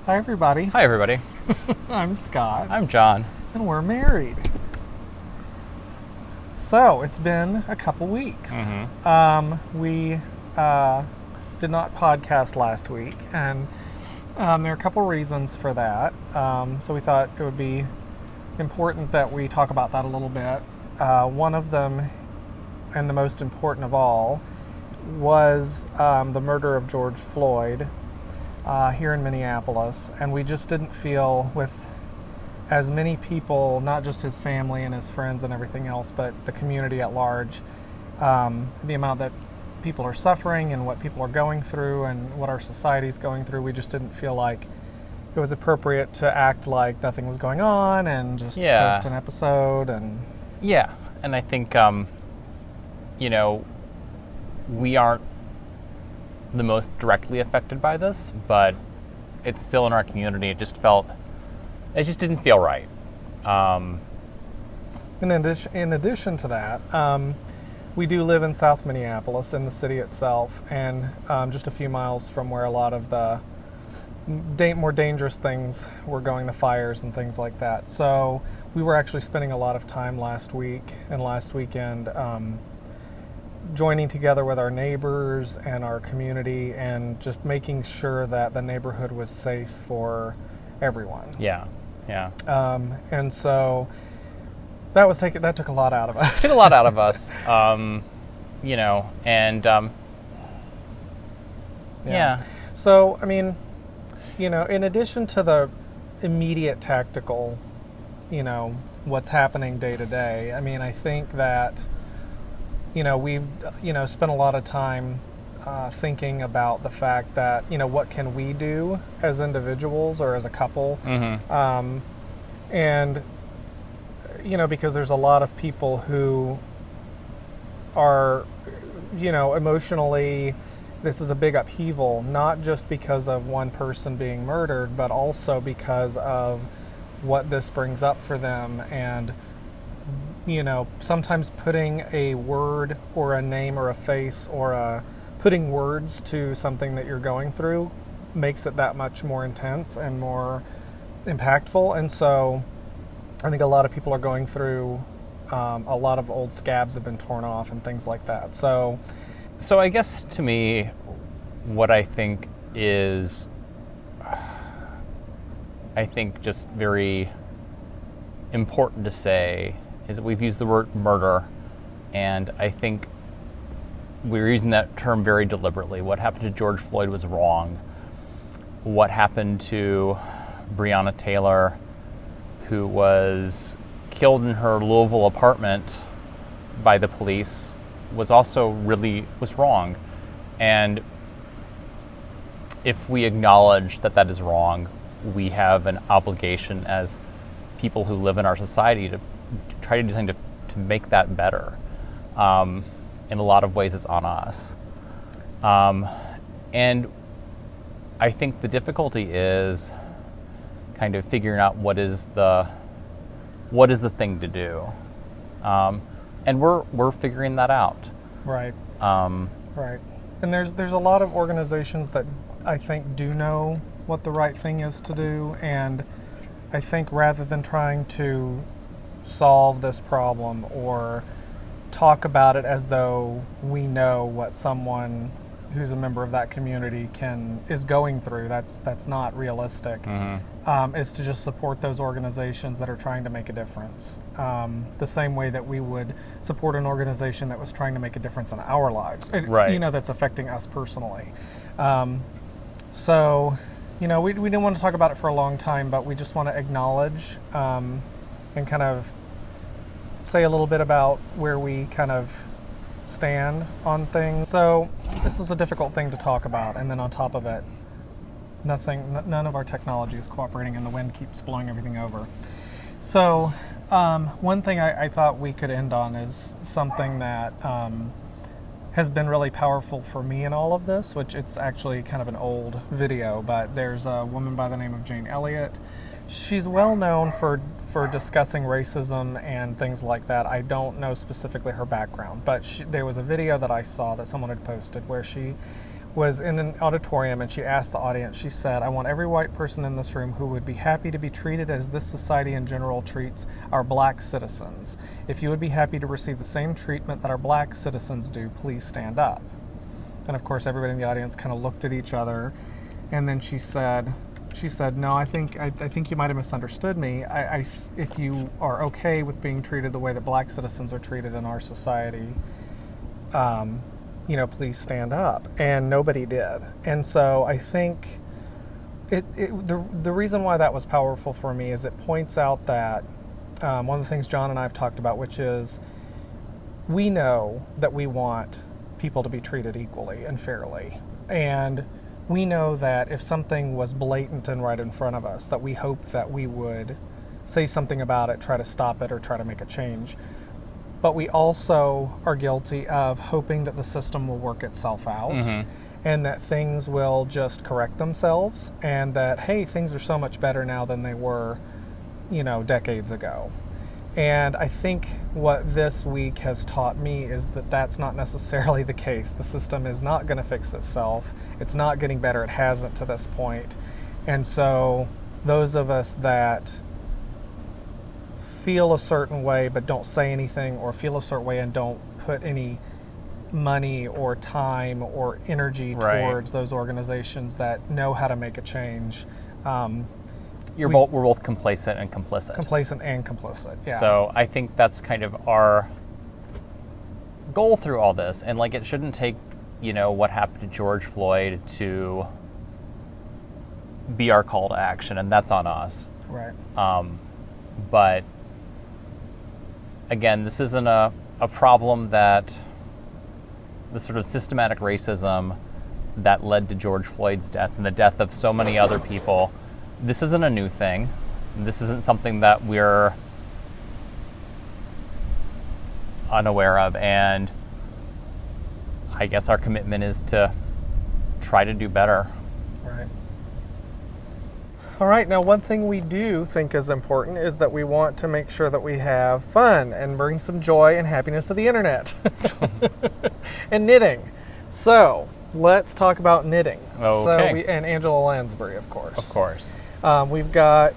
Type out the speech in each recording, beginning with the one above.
Hi, everybody. Hi, everybody. I'm Scott. I'm John. And we're married. So, it's been a couple weeks. We did not podcast last week, and there are a couple reasons for that. So we thought it would be important that we talk about that a little bit. One of them, and the most important of all, was the murder of George Floyd here in Minneapolis, and we just didn't feel, with as many people, not just his family and his friends and everything else, but the community at large, the amount that people are suffering and what people are going through and what our society's going through, we just didn't feel like it was appropriate to act like nothing was going on and just post an episode. And I think we aren't the most directly affected by this, but it's still in our community. It just didn't feel right. In addition to that, we do live in South Minneapolis, in the city itself, and just a few miles from where a lot of the more dangerous things were going, the fires and things like that. So we were actually spending a lot of time last week and last weekend joining together with our neighbors and our community and just making sure that the neighborhood was safe for everyone. And so that took a lot out of us. Took a lot out of us, So, I mean, in addition to the immediate tactical, what's happening day to day, I mean, I think that, we've, spent a lot of time thinking about the fact that, what can we do as individuals or as a couple? And, because there's a lot of people who are, emotionally, this is a big upheaval, not just because of one person being murdered, but also because of what this brings up for them. And, sometimes putting a word or a name or a face or putting words to something that you're going through makes it that much more intense and more impactful. And so I think a lot of people are going through, a lot of old scabs have been torn off and things like that. So I guess to me, what I think is, just very important to say is that we've used the word murder, and I think we're using that term very deliberately. What happened to George Floyd was wrong. What happened to Breonna Taylor, who was killed in her Louisville apartment by the police, was wrong. And if we acknowledge that that is wrong, we have an obligation as people who live in our society to try to do something to make that better. In a lot of ways, it's on us. And I think the difficulty is kind of figuring out what is the thing to do. And we're figuring that out. Right. Right. And there's a lot of organizations that I think do know what the right thing is to do, and I think rather than trying to solve this problem or talk about it as though we know what someone who's a member of that community is going through, that's not realistic. Is to just support those organizations that are trying to make a difference, the same way that we would support an organization that was trying to make a difference in our lives, right? That's affecting us personally. So, we didn't want to talk about it for a long time, but we just want to acknowledge and kind of say a little bit about where we kind of stand on things. So this is a difficult thing to talk about, and then on top of it, none of our technology is cooperating, and the wind keeps blowing everything over. So one thing I thought we could end on is something that has been really powerful for me in all of this, which it's actually kind of an old video, but there's a woman by the name of Jane Elliot. She's well known for discussing racism and things like that. I don't know specifically her background, but there was a video that I saw that someone had posted where she was in an auditorium, and she asked the audience, she said, "I want every white person in this room who would be happy to be treated as this society in general treats our black citizens. If you would be happy to receive the same treatment that our black citizens do, please stand up." And of course, everybody in the audience kind of looked at each other, and then she said, "No, I think you might have misunderstood me. If you are okay with being treated the way that black citizens are treated in our society, please stand up." And nobody did. And so I think the reason why that was powerful for me is it points out that one of the things John and I have talked about, which is we know that we want people to be treated equally and fairly. And we know that if something was blatant and right in front of us, that we hope that we would say something about it, try to stop it, or try to make a change. But we also are guilty of hoping that the system will work itself out, and that things will just correct themselves, and that, hey, things are so much better now than they were, decades ago. And I think what this week has taught me is that that's not necessarily the case. The system is not going to fix itself. It's not getting better. It hasn't to this point. And so those of us that feel a certain way but don't say anything, or feel a certain way and don't put any money or time or energy towards those organizations that know how to make a change, we're both complacent and complicit. Complacent and complicit, yeah. So I think that's kind of our goal through all this. And it shouldn't take, what happened to George Floyd to be our call to action, and that's on us. Right. But again, this isn't a problem that the sort of systematic racism that led to George Floyd's death and the death of so many other people. This isn't a new thing. This isn't something that we're unaware of, and I guess our commitment is to try to do better. Right. All right, now one thing we do think is important is that we want to make sure that we have fun and bring some joy and happiness to the internet. And knitting. So, let's talk about knitting. Okay. And Angela Lansbury, of course. Of course. I've got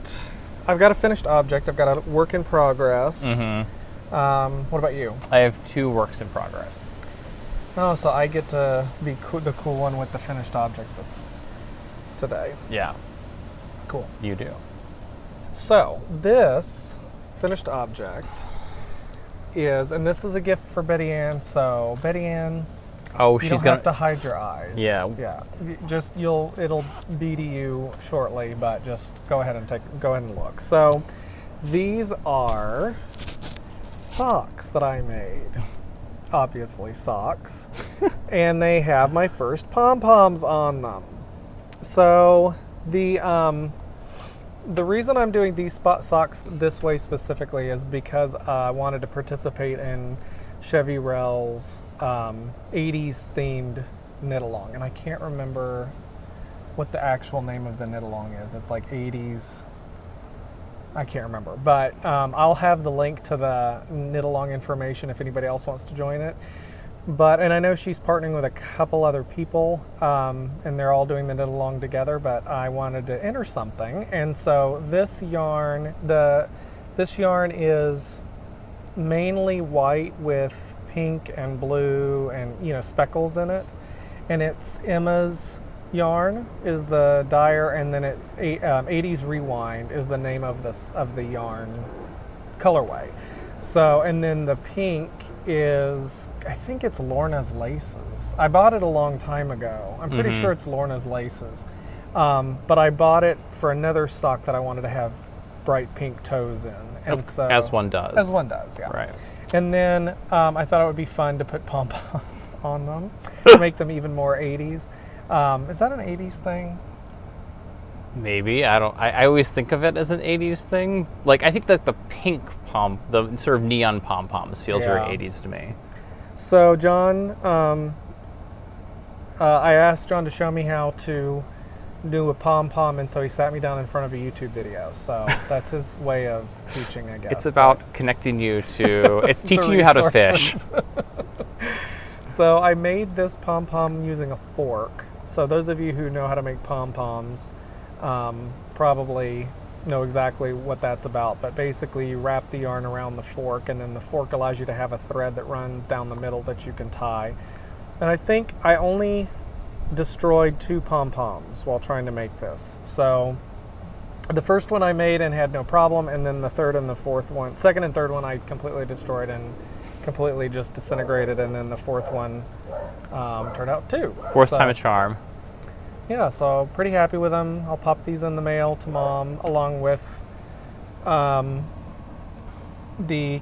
a finished object. I've got a work in progress. What about you? I have 2 works in progress. Oh, so I get to be the cool one with the finished object today. Yeah. Cool. You do. So this finished object is, and this is a gift for Betty Ann. So Betty Ann, you don't have to hide your eyes. Yeah. Yeah. It'll be to you shortly, but just go ahead and look. So these are socks that I made. Obviously socks. And they have my first pom-poms on them. So the reason I'm doing these socks this way specifically is because I wanted to participate in Chevyrell's 80s themed knit-along, and I can't remember what the actual name of the knit-along is. It's like 80s, I can't remember, but I'll have the link to the knit-along information if anybody else wants to join it. And I know she's partnering with a couple other people, and they're all doing the knit-along together, but I wanted to enter something. And so this yarn is mainly white with pink and blue and speckles in it. And it's Emma's yarn is the dyer, and then it's 80s Rewind is the name of the yarn colorway. So, and then the pink is, I think it's Lorna's Laces. I bought it a long time ago. I'm pretty sure it's Lorna's Laces. But I bought it for another sock that I wanted to have bright pink toes in. And as one does. As one does, yeah. Right. And then I thought it would be fun to put pom-poms on them to make them even more 80s. Is that an 80s thing? Maybe. I always think of it as an 80s thing. I think that the pink the sort of neon pom-poms feels very 80s to me. So John, I asked John to show me how to do a pom-pom, and so he sat me down in front of a YouTube video. So that's his way of teaching, I guess. It's about connecting you to, it's teaching you how to fish. So I made this pom-pom using a fork. So those of you who know how to make pom-poms probably know exactly what that's about. But basically, you wrap the yarn around the fork, and then the fork allows you to have a thread that runs down the middle that you can tie. And I think I only destroyed 2 pom-poms while trying to make this. So the first one I made and had no problem, and then the third and the fourth one, second and third one, I completely destroyed and completely just disintegrated, and then the fourth one turned out too. Fourth time a charm. Yeah, so pretty happy with them. I'll pop these in the mail to Mom, along with the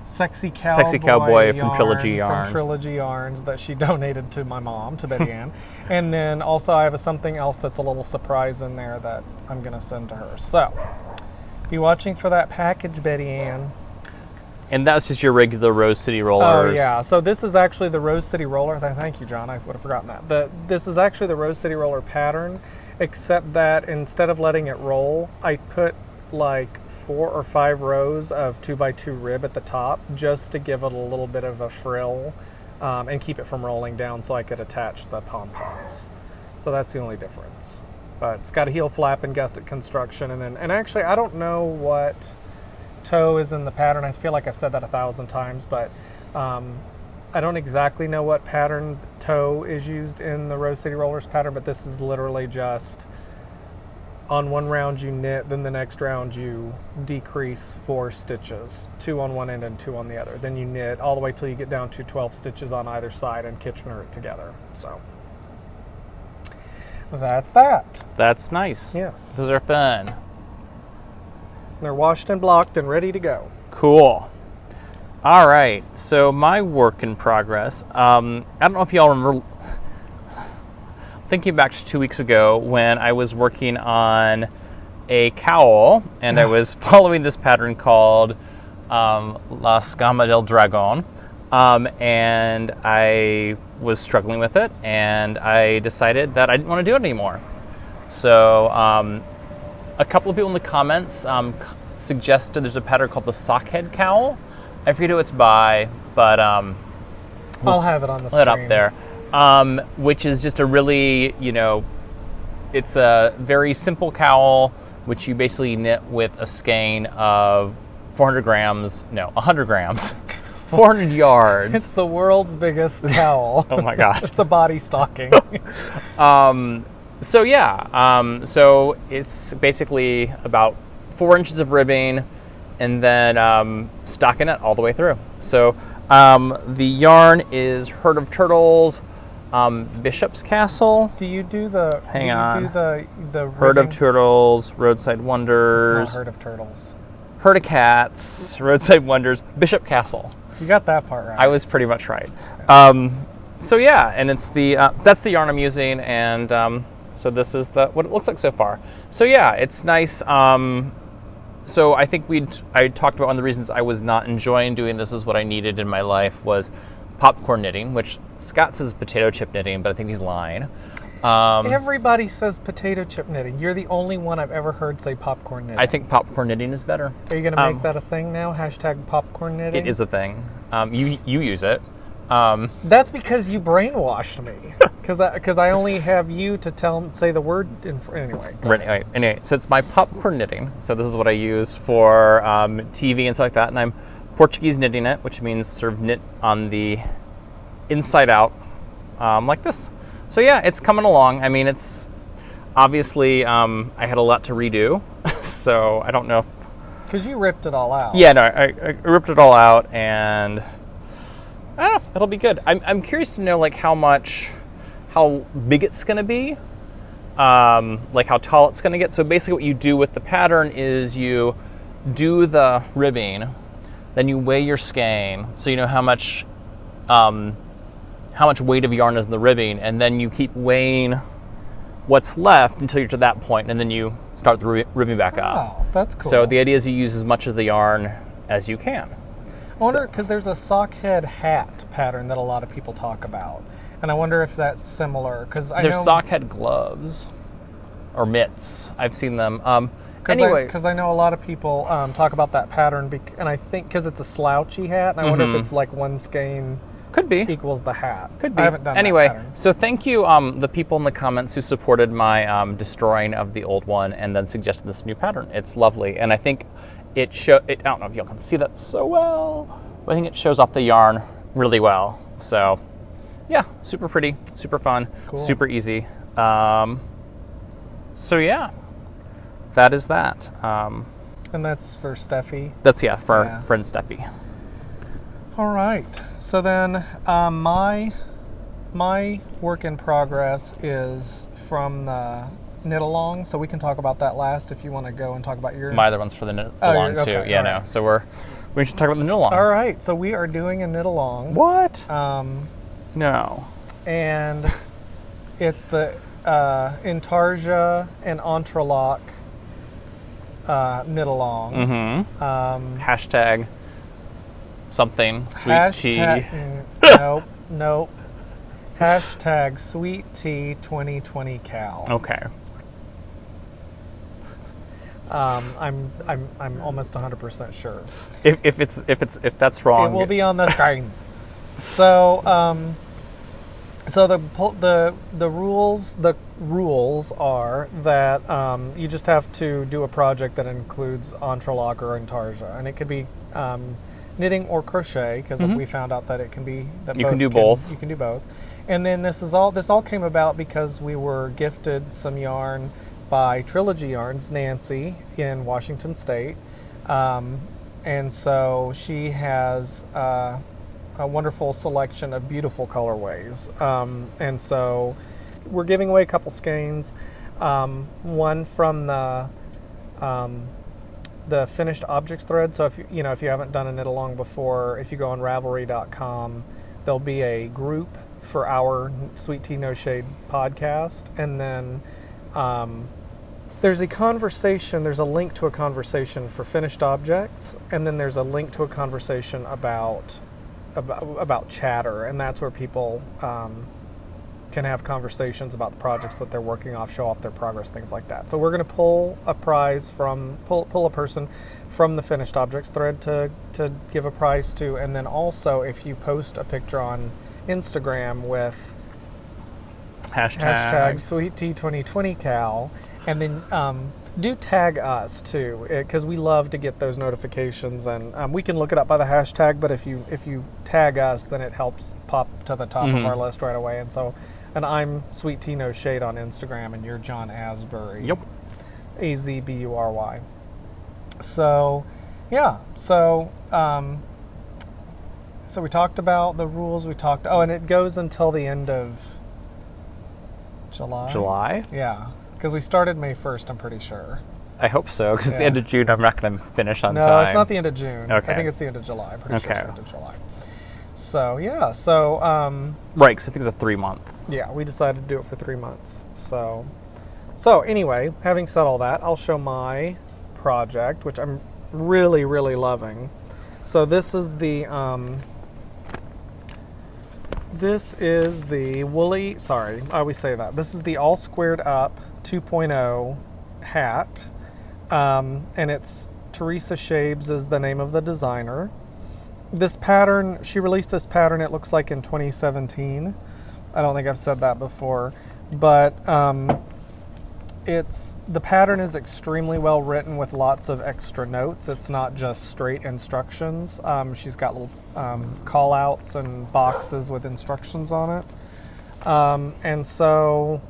sexy cowboy from Trilogy Yarns. From Trilogy Yarns that she donated to my mom, to Betty Ann. And then also I have something else that's a little surprise in there that I'm going to send to her. So, be watching for that package, Betty Ann. And that's just your regular Rose City rollers. Oh, yeah. So this is actually the Rose City roller. Thank you, John. I would have forgotten that. This is actually the Rose City roller pattern, except that instead of letting it roll, I put like 4 or 5 rows of 2x2 rib at the top just to give it a little bit of a frill and keep it from rolling down so I could attach the pom-poms. So that's the only difference. But it's got a heel flap and gusset construction, and actually I don't know what toe is in the pattern. I feel like I've said that 1,000 times, but I don't exactly know what pattern toe is used in the Rose City Rollers pattern, but this is literally just on one round you knit, then the next round you decrease 4 stitches, 2 on one end and 2 on the other. Then you knit all the way till you get down to 12 stitches on either side and Kitchener it together. So that's that. That's nice. Yes. Those are fun. They're washed and blocked and ready to go. Cool. All right. So my work in progress. I don't know if y'all remember. Thinking back to 2 weeks ago when I was working on a cowl and I was following this pattern called La Scama del Dragon, and I was struggling with it, and I decided that I didn't want to do it anymore. So a couple of people in the comments suggested there's a pattern called the Sockhead Cowl. I forget who it's by, but I'll have it on the screen. Put it up there. Which is just a really, it's a very simple cowl, which you basically knit with a skein of 100 grams, 400 yards. It's the world's biggest cowl. Oh my God. It's a body stocking. So yeah, so it's basically about 4 inches of ribbing and then stocking it all the way through. So the yarn is Herd of Turtles, Bishop's Castle. Do you do the? Hang on. Do the Herd of Turtles, Roadside Wonders. It's not Herd of Turtles. Herd of Cats, Roadside Wonders, Bishop Castle. You got that part right. I was pretty much right. So yeah, and it's the that's the yarn I'm using, and so this is what it looks like so far. So yeah, it's nice. So I think I talked about one of the reasons I was not enjoying doing this is what I needed in my life was popcorn knitting, which Scott says potato chip knitting, but I think he's lying. Everybody says potato chip knitting. You're the only one I've ever heard say popcorn knitting. I think popcorn knitting is better. Are you going to make that a thing now? Hashtag popcorn knitting? It is a thing. You use it. That's because you brainwashed me. Because I only have you to say the word anyway. So it's my popcorn knitting. So this is what I use for TV and stuff like that. And I'm Portuguese knitting it, which means sort of knit on the inside out like this. So yeah, it's coming along. I mean, it's obviously I had a lot to redo. So I don't know if... Because you ripped it all out. Yeah, no, I ripped it all out, and I don't know, it'll be good. I'm curious to know like how big it's going to be, like how tall it's going to get. So basically what you do with the pattern is you do the ribbing, then you weigh your skein so you know how much weight of yarn is in the ribbing, and then you keep weighing what's left until you're to that point, and then you start the ribbing back up. Wow, that's cool. So the idea is you use as much of the yarn as you can. I wonder, because there's a Sockhead hat pattern that a lot of people talk about, and I wonder if that's similar. Because there's Sockhead gloves or mitts. I've seen them. Because I know a lot of people talk about that pattern, and I think because it's a slouchy hat, and I wonder if it's like one skein Could be. equals the hat. Could be. I haven't done anyway, that pattern. so thank you, the people in the comments who supported my destroying of the old one and then suggested this new pattern. It's lovely, and I think I don't know if y'all can see that so well, but I think it shows off the yarn really well. So, yeah, super pretty, super fun, Cool. super easy. So yeah, that is that. And that's for Steffi. That's for friend Steffi. All right. So then my work in progress is from the knit-along, so we can talk about that last if you want to go and talk about your... My other one's for the knit-along too. Okay, Yeah, all no. right. So we should talk about the knit-along. All right. So we are doing a knit-along. What? No. And it's the Intarsia and Entrelac knit-along. Mm-hmm. Hashtag something sweet Hashtag, tea. nope. Hashtag SweetTeaNoShade 2020 Okay. I'm almost 100% sure. If that's wrong, It will be on the screen. So the rules are that you just have to do a project that includes Entrelac or Intarsia, and it could be knitting or crochet, because we found out that it can be that you can do both. You can do both. And then this all came about because we were gifted some yarn by Trilogy Yarns, Nancy, in Washington State. And so she has a wonderful selection of beautiful colorways. And so we're giving away a couple skeins. One from the finished objects thread. So if you haven't done a knit along before, if you go on Ravelry.com, there'll be a group for our Sweet Tea No Shade podcast, and then there's a conversation. There's a link to a conversation for finished objects, and then there's a link to a conversation about chatter, and that's where people can have conversations about the projects that they're working off, show off their progress, things like that. So we're going to pull a person from the finished objects thread to give a prize to, and then also if you post a picture on Instagram with hashtag SweetTeaNoShade and then do tag us too, because we love to get those notifications, and we can look it up by the hashtag, but if you tag us, then it helps pop to the top of our list right away. And I'm Sweet Tea No Shade on Instagram, and you're John Asbury. Yep. AZBURY. So, yeah. So we talked about the rules. And it goes until the end of July. July? Yeah, because we started May 1st, I'm pretty sure. I hope so, because the end of June, I'm not going to finish on time. No, it's not the end of June. Okay. I think it's the end of July. I'm pretty sure it's the end of July. So, yeah. So, right, because I think it's a 3-month. Yeah, we decided to do it for 3 months. So anyway, having said all that, I'll show my project, which I'm really, really loving. So this is the woolly, sorry, I always say that. This is the All Squared Up 2.0 hat. And it's Theresa Schabes is the name of the designer. This pattern, she released this pattern, it looks like in 2017. I don't think I've said that before, but the pattern is extremely well written with lots of extra notes. It's not just straight instructions. She's got little call outs and boxes with instructions on it. And so,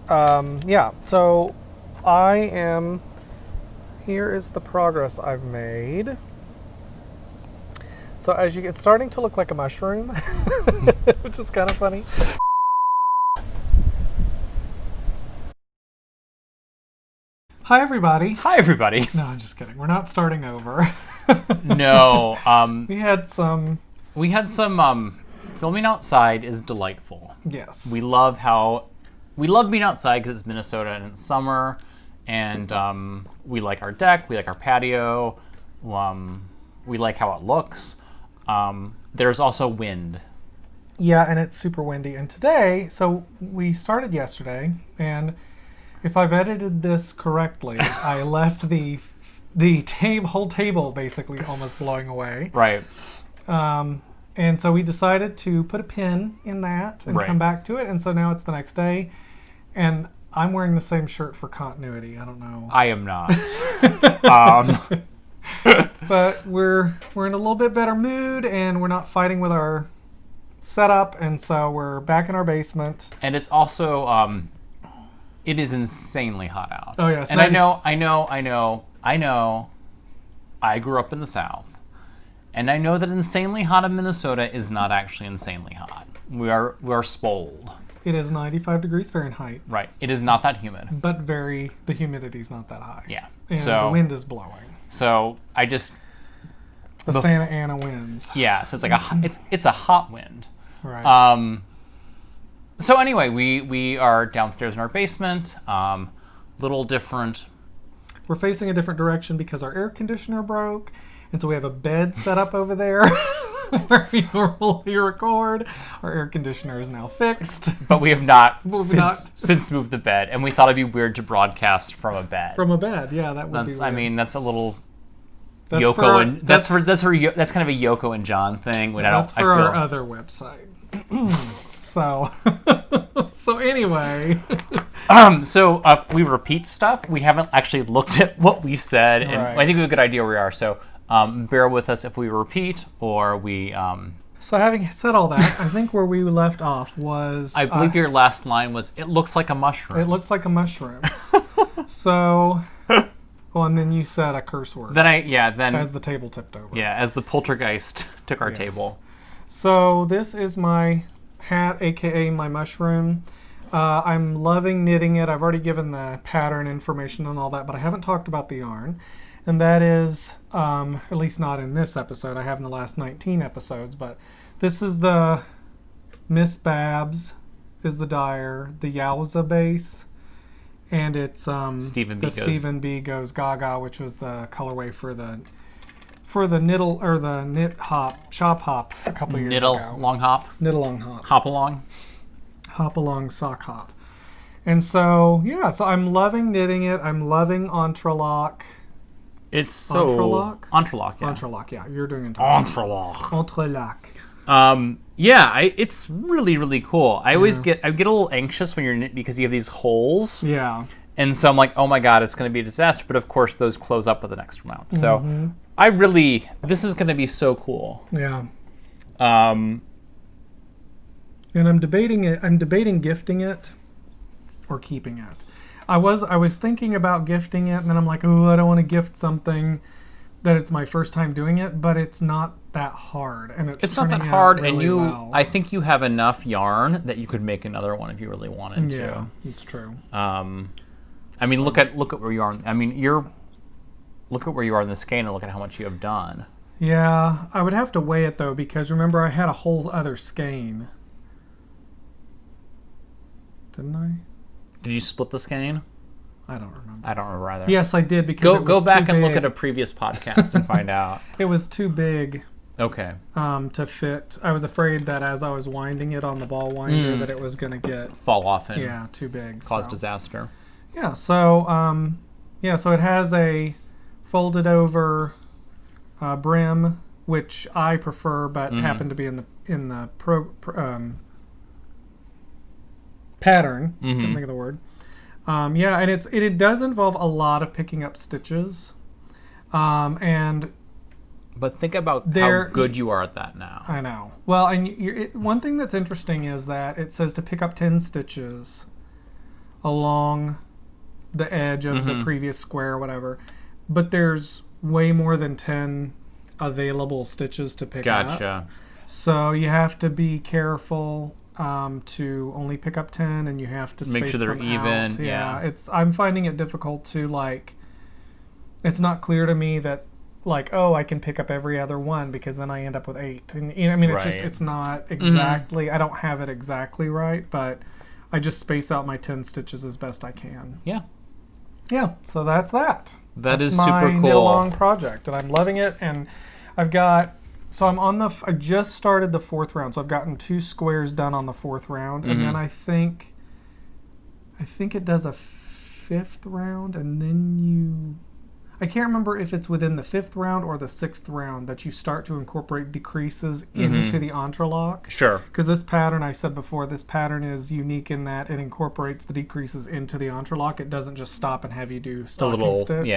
yeah, so here is the progress I've made. So as it's starting to look like a mushroom, which is kind of funny. Hi, everybody. Hi, everybody. No, I'm just kidding. We're not starting over. No. We had some filming outside is delightful. Yes. We love being outside because it's Minnesota and it's summer, and we like our deck, we like our patio, we like how it looks. There's also wind. Yeah, and it's super windy. And today, so we started yesterday, and if I've edited this correctly, I left the whole table basically almost blowing away. Right. And so we decided to put a pin in that and come back to it. And so now it's the next day. And I'm wearing the same shirt for continuity. I don't know. I am not. But we're in a little bit better mood, and we're not fighting with our setup, and so we're back in our basement. And it's also it is insanely hot out. Oh yes. And I know. I grew up in the South, and I know that insanely hot in Minnesota is not actually insanely hot. We are spoiled. It is 95 degrees Fahrenheit. Right. It is not that humid. But the humidity's not that high. Yeah. And so the wind is blowing. So I just the Santa Ana winds. Yeah. So it's like it's a hot wind. Right. So anyway, we are downstairs in our basement. Little different. We're facing a different direction because our air conditioner broke, and so we have a bed set up over there where we normally record. Our air conditioner is now fixed, but we have not since moved the bed, and we thought it'd be weird to broadcast from a bed. From a bed, yeah, that would be weird. I mean, that's a little Yoko that's kind of a Yoko and John thing. That's for our other website. So anyway. So we repeat stuff. We haven't actually looked at what we said, and I think we have a good idea where we are. So bear with us if we repeat or we... So having said all that, I think where we left off was... I believe your last line was, it looks like a mushroom. It looks like a mushroom. So... Well, and then you said a curse word. Then as the table tipped over. Yeah, as the poltergeist took our table. So this is my hat, aka my mushroom. I'm loving knitting it. I've already given the pattern information and all that, but I haven't talked about the yarn. And that is, at least not in this episode. I have in the last 19 episodes, but this is the Miss Babs is the dyer, the Yowza base. And it's Stephen B Goes Gaga, which was the colorway for the knit hop shop hop a couple years ago. Long hop. Knit-along hop. Hop along sock hop. And so so I'm loving knitting it. I'm loving Entrelac. It's so Entrelac. Yeah. Entrelac. Yeah, you're doing Entrelac. It's really, really cool. I always get a little anxious when you're knitting because you have these holes. Yeah. And so I'm like, oh my god, it's going to be a disaster. But of course, those close up with the next round. So this is going to be so cool. Yeah. And I'm debating it. I'm debating gifting it or keeping it. I was thinking about gifting it, and then I'm like, oh, I don't want to gift something that it's my first time doing it, but it's not that hard, and it's not that hard, really and well. I think you have enough yarn that you could make another one if you really wanted to. Yeah, it's true. I mean, look at where you are. I mean, look at where you are in the skein, and look at how much you have done. Yeah, I would have to weigh it though, because remember I had a whole other skein, didn't I? Did you split the skein? I don't remember. I don't remember either. Yes, I did, because go back and look at a previous podcast and find out. It was too big. Okay. To fit. I was afraid that as I was winding it on the ball winder that it was going to fall off and too big. Cause disaster. Yeah, so so it has a folded over brim, which I prefer, but happened to be in the pattern. Can't think of the word. And it does involve a lot of picking up stitches, but think about how good you are at that now. I know. Well, and one thing that's interesting is that it says to pick up 10 stitches along the edge of the previous square or whatever, but there's way more than 10 available stitches to pick up. Gotcha. So you have to be careful to only pick up 10, and you have to make space sure they're them even. Out. Yeah, I'm finding it difficult to it's not clear to me that I can pick up every other one, because then I end up with 8. And it's just it's not exactly. I don't have it exactly right, but I just space out my 10 stitches as best I can. Yeah. Yeah. So that's that. That's is super cool. My knit-along project, and I'm loving it. And I've got. So I just started the 4th round, so I've gotten 2 squares done on the 4th round, and then I think it does a 5th round, and then I can't remember if it's within the 5th round or the 6th round that you start to incorporate decreases into the Entrelac. Sure. Because this pattern, I said before, this pattern is unique in that it incorporates the decreases into the Entrelac. It doesn't just stop and have you do stocking stitch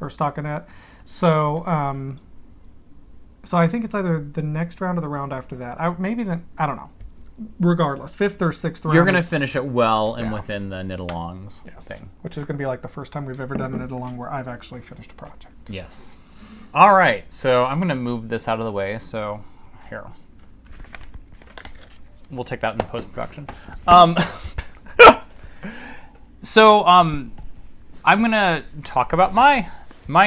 or stockinette. So, so I think it's either the next round or the round after that. I don't know. Regardless, 5th or 6th round. You're going to finish it well and within the knit-alongs thing. Which is going to be like the first time we've ever done a knit-along where I've actually finished a project. Yes. All right, so I'm going to move this out of the way. So here. We'll take that in post-production. I'm going to talk about my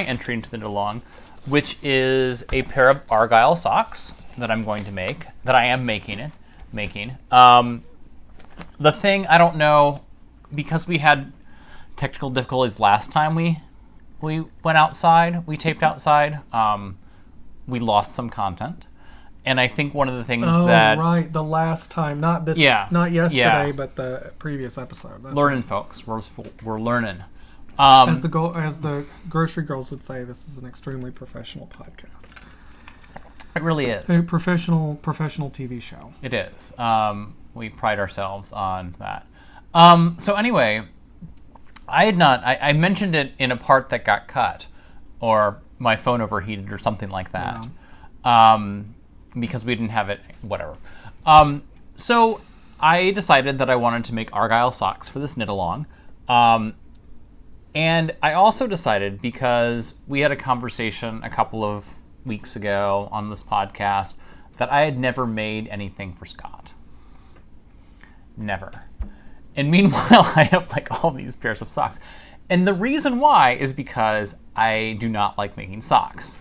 entry into the knit-along, which is a pair of Argyle socks that I'm going to make, that I am making. The thing, I don't know, because we had technical difficulties last time we went outside, we taped outside, we lost some content. And I think one of the things right, the last time, not yesterday, but the previous episode. That's learning, folks. We're learning. As the grocery girls would say, this is an extremely professional podcast. It really is. A professional TV show. It is. We pride ourselves on that. So anyway, I mentioned it in a part that got cut, or my phone overheated or something like that, because we didn't have it, whatever. So I decided that I wanted to make Argyle socks for this knit-along. And I also decided, because we had a conversation a couple of weeks ago on this podcast, that I had never made anything for Scott. Never. And meanwhile, I have like all these pairs of socks. And the reason why is because I do not like making socks.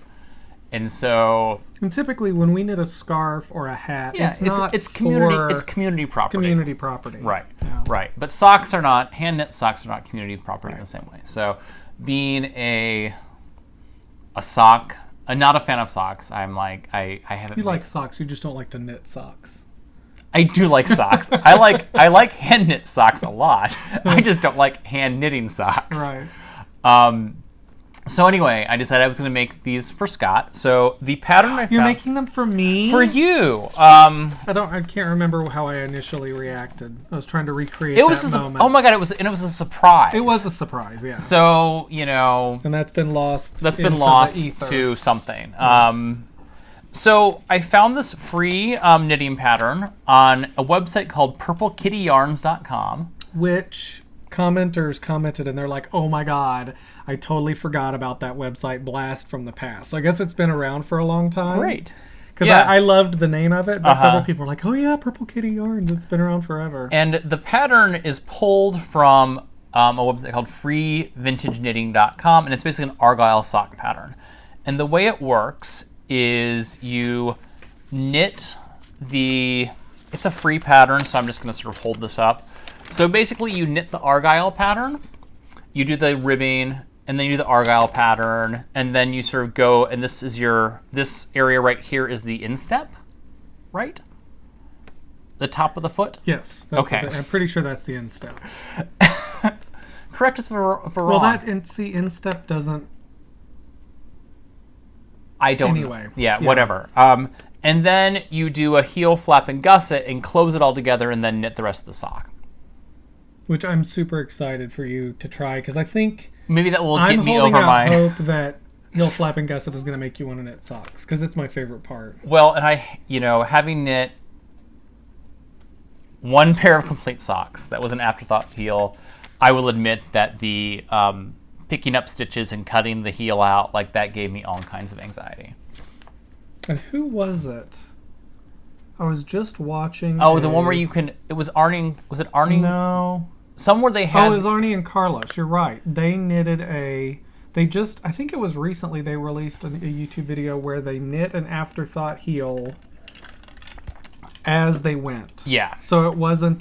And so... And typically when we knit a scarf or a hat, it's community property. It's community property. Right, right. But socks are not, hand-knit socks are not community property in the same way. So being a sock... I'm not a fan of socks. I'm like, I haven't... You like socks, you just don't like to knit socks. I do like socks. I like hand knit socks a lot. I just don't like hand knitting socks. Right. So anyway, I decided I was going to make these for Scott. So the pattern I found... You're making them for me? For you. I can't remember how I initially reacted. I was trying to recreate that moment. Oh my god, it was a surprise. It was a surprise, yeah. So, you know... And that's been lost. That's been lost to something. So I found this free knitting pattern on a website called purplekittyyarns.com. Which commenters commented and they're like, oh my god, I totally forgot about that website, blast from the past. So I guess it's been around for a long time. Great. Because I loved the name of it, but several people were like, oh yeah, Purple Kitty Yarns, it's been around forever. And the pattern is pulled from a website called freevintageknitting.com, and it's basically an Argyle sock pattern. And the way it works is you knit it's a free pattern, so I'm just going to sort of hold this up. So basically you knit the Argyle pattern, you do the ribbing, and then you do the Argyle pattern, and then you sort of go, and this area right here is the instep, right? The top of the foot? Yes. Okay. I'm pretty sure that's the instep. Correct us if we're wrong. Well, instep doesn't... I don't anyway. know. Yeah, whatever. And then you do a heel, flap, and gusset, and close it all together, and then knit the rest of the sock. Which I'm super excited for you to try, because I think... Maybe that will get me over my... I'm holding out hope that heel, flap, and gusset is going to make you want to knit socks, because it's my favorite part. Well, and having knit one pair of complete socks, that was an afterthought heel, I will admit that the picking up stitches and cutting the heel out, like that gave me all kinds of anxiety. And who was it? I was just watching... Oh, the one where you can... It was Arnie... Was it Arnie? No. Somewhere they had... Oh, it was Arnie and Carlos. You're right. They knitted I think it was recently they released a YouTube video where they knit an afterthought heel as they went. Yeah. So it was a...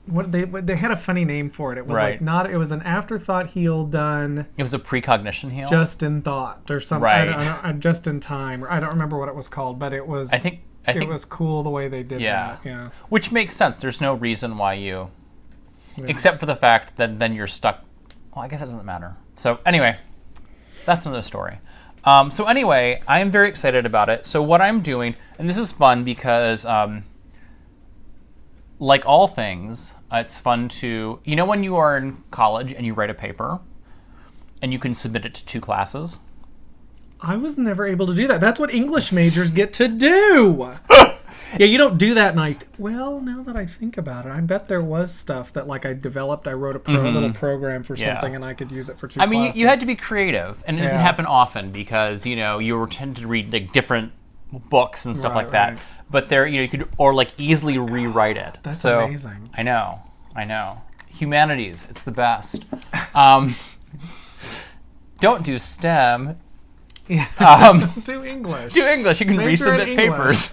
They had a funny name for it. It was it was an afterthought heel done... It was a precognition heel? Just in thought or something. Right. Just in time. I don't remember what it was called, but it was... I think it was cool the way they did that. Yeah. Which makes sense. There's no reason why you... Yeah. Except for the fact that then you're stuck... Well, I guess it doesn't matter. So anyway, That's another story. So anyway, I am very excited about it. So what I'm doing, and this is fun because, like all things, it's fun to, when you are in college and you write a paper and you can submit it to 2 classes? I was never able to do that. That's what English majors get to do. Yeah, you don't do that night. Well, now that I think about it, I bet there was stuff that I developed. I wrote a little program for something, and I could use it for 2 classes. I mean, you had to be creative, and it didn't happen often because you were tend to read different books and stuff like that. Right. But there, you could easily rewrite it. That's amazing. I know. Humanities, it's the best. Don't do STEM. Yeah. Do English. Do English. You can resubmit papers.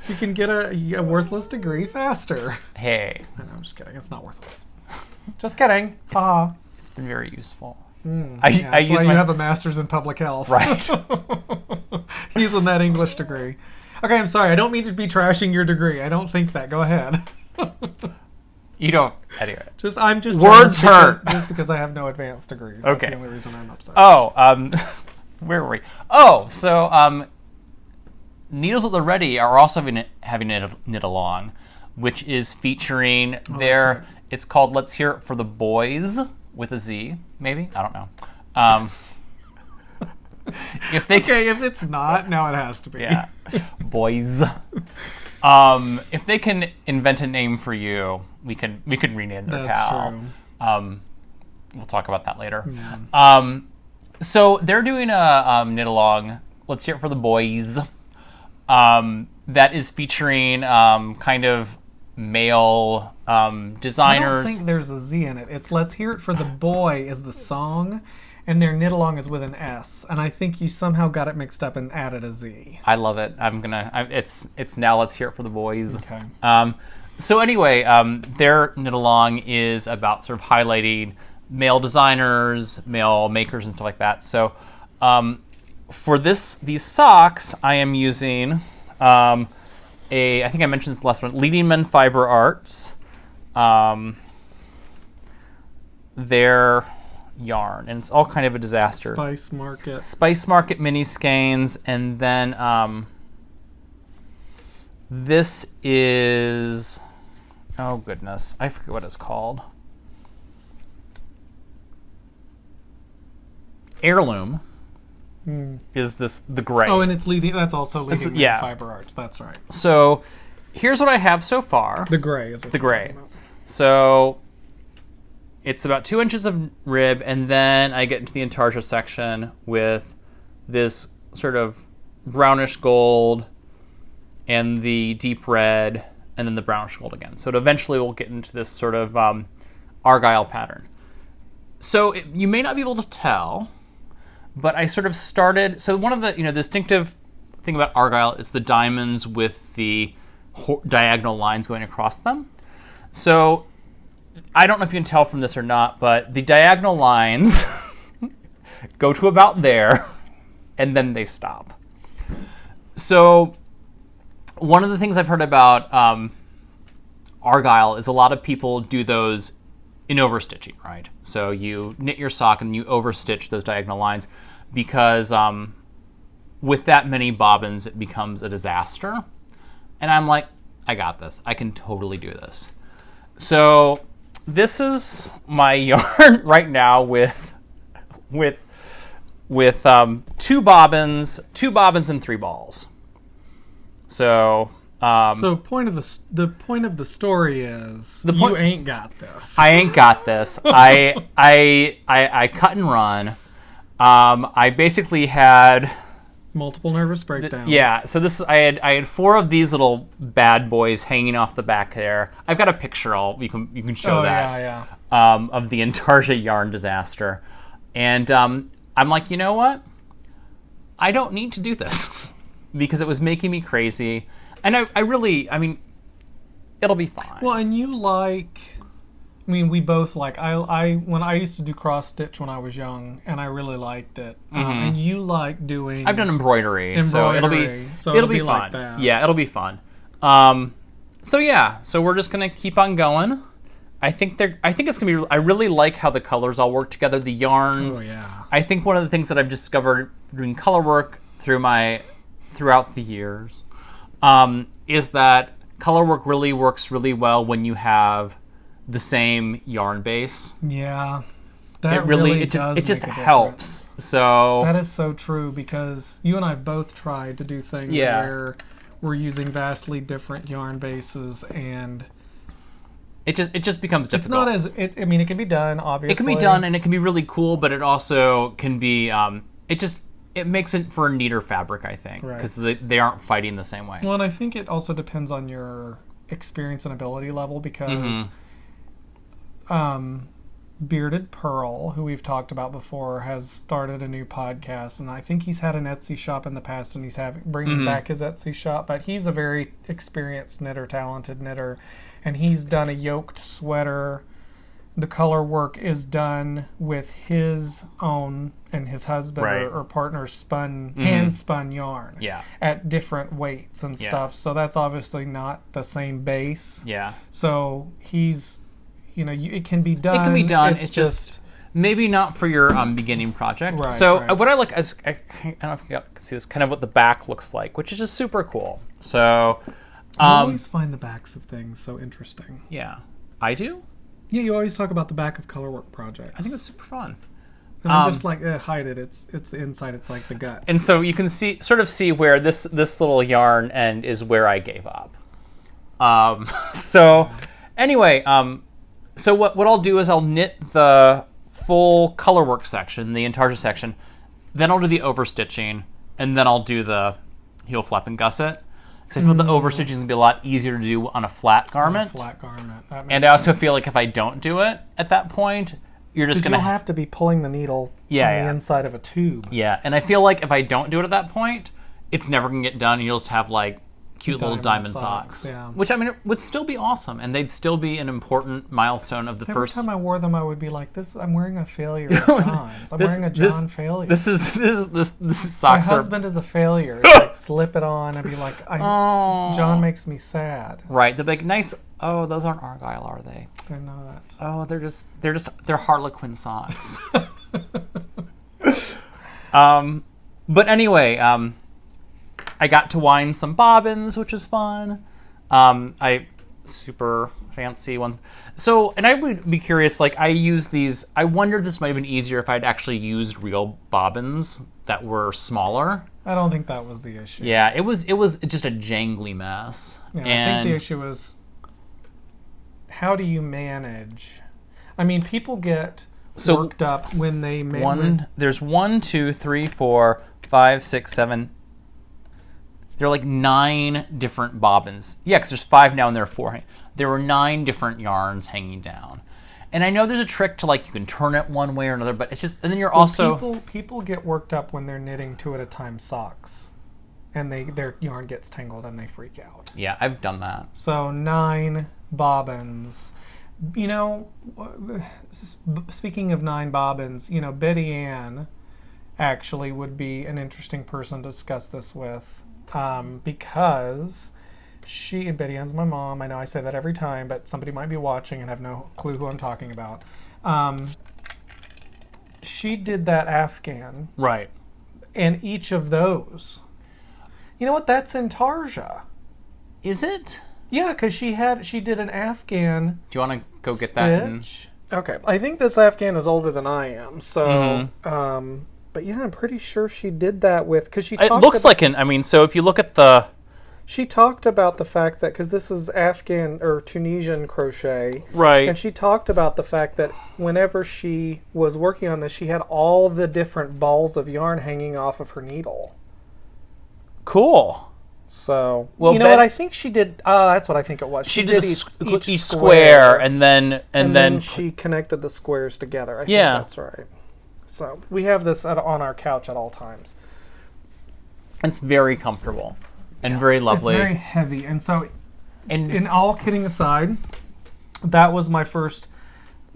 You can get a worthless degree faster. Hey. No, I'm just kidding. It's not worthless. Just kidding. It's been very useful. That's why you have a master's in public health. Right. Using that English degree. Okay, I'm sorry. I don't mean to be trashing your degree. I don't think that. Go ahead. You don't. Anyway. I'm just words hurt. Just because I have no advanced degrees. Okay. That's the only reason I'm upset. Where were we? Oh, so Needles at the Ready are also having a knit along, which is featuring their. Right. It's called Let's Hear It for the Boys with a Z, maybe. I don't know. If it's not, now it has to be. Yeah, boys. If they can invent a name for you, we can rename their cow. True. We'll talk about that later. Yeah. So they're doing a knit along. Let's hear it for the boys. That is featuring kind of male designers. I don't think there's a Z in it. It's Let's Hear It for the Boy is the song, and their knit along is with an S. And I think you somehow got it mixed up and added a Z. I love it. It's now Let's Hear It for the Boys. Okay. So anyway, their knit along is about sort of highlighting male designers, male makers, and stuff like that. So for these socks, I am using I think I mentioned this last one, Leading Men Fiber Arts. Their yarn, and it's all kind of a disaster. Spice Market mini skeins, and then this is, oh goodness, I forget what it's called. Heirloom is the gray. Oh, and that's also Leading Men Fiber Arts. That's right. So here's what I have so far. The gray is what the gray. So it's about 2 inches of rib, and then I get into the Intarsia section with this sort of brownish gold and the deep red, and then the brownish gold again. So eventually we'll get into this sort of Argyle pattern. So you may not be able to tell, but I sort of started. So one of the distinctive thing about Argyle is the diamonds with the diagonal lines going across them. So I don't know if you can tell from this or not, but the diagonal lines go to about there, and then they stop. So one of the things I've heard about Argyle is a lot of people do those in overstitching, right? So you knit your sock and you overstitch those diagonal lines because with that many bobbins, it becomes a disaster. And I'm like, I got this. I can totally do this. So this is my yarn right now with 2 bobbins and 3 balls. So the point of the story is you ain't got this. I ain't got this. I cut and run. I basically had multiple nervous breakdowns. Yeah, so I had 4 of these little bad boys hanging off the back there. I've got a picture. You can show that. Yeah. Of the Intarsia yarn disaster, and I'm like, you know what? I don't need to do this because it was making me crazy, and I mean, it'll be fine. Well, and we both like. When I used to do cross stitch when I was young, and I really liked it. And you like doing. I've done embroidery, so it'll be fun. Like that. Yeah, it'll be fun. So we're just gonna keep on going. I think it's gonna be. I really like how the colors all work together. The yarns. Oh yeah. I think one of the things that I've discovered doing color work throughout the years, is that color work really works really well when you have the same yarn base. Yeah. It just helps. So that is so true, because you and I have both tried to do things where we're using vastly different yarn bases, and it just becomes difficult. It's not as it can be done, obviously. It can be done, and it can be really cool, but it also can be it makes it for a neater fabric, I think, because they aren't fighting the same way. Well, and I think it also depends on your experience and ability level, because Bearded Pearl, who we've talked about before, has started a new podcast, and I think he's had an Etsy shop in the past, and he's bringing back his Etsy shop. But he's a very experienced knitter, talented knitter, and he's done a yoked sweater. The color work is done with his own and his husband or partner's hand spun yarn at different weights and stuff. So that's obviously not the same base. Yeah. So he's, it can be done. It can be done. It's just maybe not for your beginning project. Right, so what I like is, I don't know if you can see this, kind of what the back looks like, which is just super cool. So I always find the backs of things so interesting. Yeah. I do? Yeah, you always talk about the back of color work projects. I think it's super fun. And I'm just like, hide it. It's the inside. It's like the guts. And so you can sort of see where this little yarn end is where I gave up. So anyway, so what I'll do is I'll knit the full color work section, the Intarsia section, then I'll do the overstitching, and then I'll do the heel flap and gusset. Because I feel the overstitching is going to be a lot easier to do on a flat garment. And I also feel like if I don't do it at that point, you're just going to have to be pulling the needle on the inside of a tube. Yeah, and I feel like if I don't do it at that point, it's never going to get done. You'll just have like cute little diamond socks. Yeah. Which, I mean, it would still be awesome, and they'd still be an important milestone of the first... Every time I wore them, I would be like, I'm wearing a failure of John's. I'm wearing a John failure. This socks My husband is a failure. It's like, slip it on and be like, John makes me sad. Right. The big, nice... Oh, those aren't Argyle, are they? They're not. Oh, they're Harlequin socks. But anyway, I got to wind some bobbins, which was fun. I super fancy ones. So, and I would be curious, like I use these, I wonder if this might have been easier if I'd actually used real bobbins that were smaller. I don't think that was the issue. Yeah, it was just a jangly mess. Yeah, I think the issue was, how do you manage? I mean, people get worked up when they make... There's 1, 2, 3, 4, 5, 6, 7... There are like 9 different bobbins. Yeah, because there's 5 now and there are 4. There were 9 different yarns hanging down. And I know there's a trick to like you can turn it one way or another, but it's just, and then you're also... People get worked up when they're knitting 2 at a time socks. And their yarn gets tangled and they freak out. Yeah, I've done that. So 9 bobbins. Speaking of 9 bobbins, Betty Ann actually would be an interesting person to discuss this with. Because Betty Ann's my mom. I know I say that every time, but somebody might be watching and have no clue who I'm talking about. She did that Afghan. Right. And each of those. You know what? That's Intarsia. Is it? Yeah, because she did an Afghan. Do you want to go get that? Okay. I think this Afghan is older than I am. So, but yeah, I'm pretty sure she did that with, because she talked It looks like so if you look at the... She talked about the fact that, because this is Afghan or Tunisian crochet. Right. And she talked about the fact that whenever she was working on this, she had all the different balls of yarn hanging off of her needle. Cool. So, what I think she did, that's what I think it was. She did each square, and then she connected the squares together. I think that's right. So we have this on our couch at all times. It's very comfortable and very lovely. It's very heavy. And so, in all kidding aside, that was my first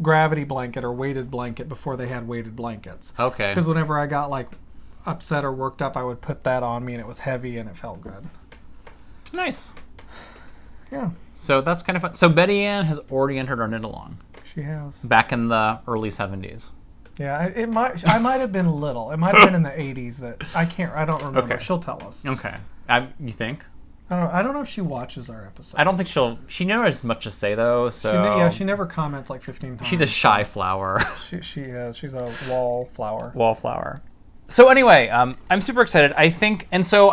gravity blanket or weighted blanket before they had weighted blankets. Okay. Because whenever I got like upset or worked up, I would put that on me, and it was heavy and it felt good. Nice. Yeah. So that's kind of fun. So Betty Ann has already entered our knit-along. She has. Back in the early 70s. Yeah, I might have been little. It might have been in the 80s that I don't remember. Okay. She'll tell us. Okay. You think? I don't know if she watches our episodes. I don't think she never has much to say though. So she never comments like 15 times. She's a shy flower. She is. She's a wallflower. Wallflower. So anyway, I'm super excited. I think, and so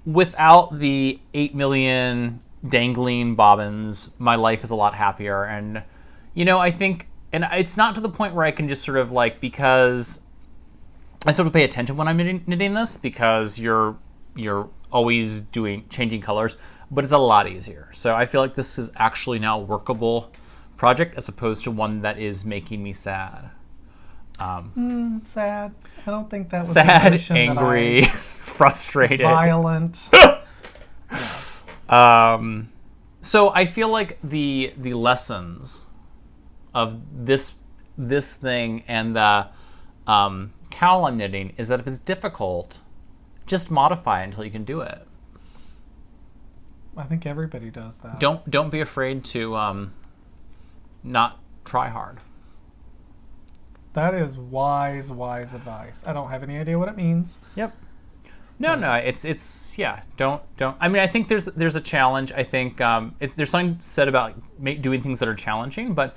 without the 8 million dangling bobbins, my life is a lot happier. And I think, and it's not to the point where I can just sort of like, because I sort of pay attention when I'm knitting this, because you're always changing colors, but it's a lot easier. So I feel like this is actually now a workable project as opposed to one that is making me sad. Sad. I don't think that was sad, angry, frustrated, violent. So I feel like the lessons of this thing and the cowl I'm knitting is that if it's difficult, just modify until you can do it. I think everybody does that. Don't be afraid to not try hard. That is wise advice. I don't have any idea what it means. Yep. No, it's yeah. Don't. I mean, I think there's a challenge. I think there's something said about doing things that are challenging, but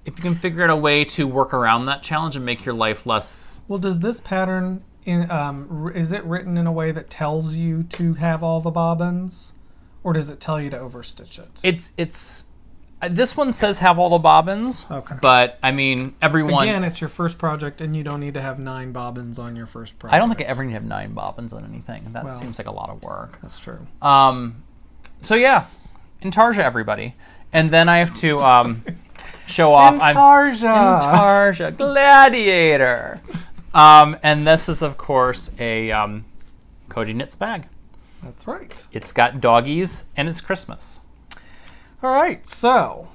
if you can figure out a way to work around that challenge and make your life less. Well, does this pattern is it written in a way that tells you to have all the bobbins, or does it tell you to overstitch it? It's this one says have all the bobbins. Okay. But I mean, everyone. Again, it's your first project, and you don't need to have 9 bobbins on your first project. I don't think I ever need to have 9 bobbins on anything. That seems like a lot of work. That's true. So yeah, Intarsia, everybody, and then I have to show off. Intarsia, Gladiator. And this is, of course, a Koji Knits bag. That's right. It's got doggies, and it's Christmas. All right, so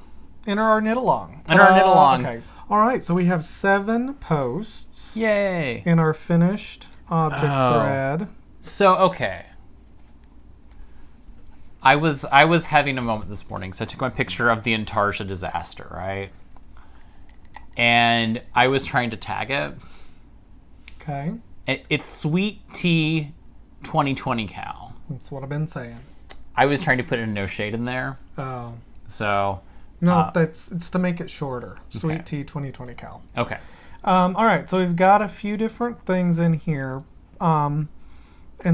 enter our knit-along. Enter our knit-along. Okay. All right, so we have 7 posts. Yay. In our finished object thread. So, okay. I was having a moment this morning, so I took my picture of the Intarsia disaster, right? And I was trying to tag it. Okay. It's Sweet Tea 2020 Cowl. That's what I've been saying. I was trying to put no shade in there. Oh. So. No, it's to make it shorter. Sweet Tea 2020 Cowl. Okay. All right, so we've got a few different things in here. And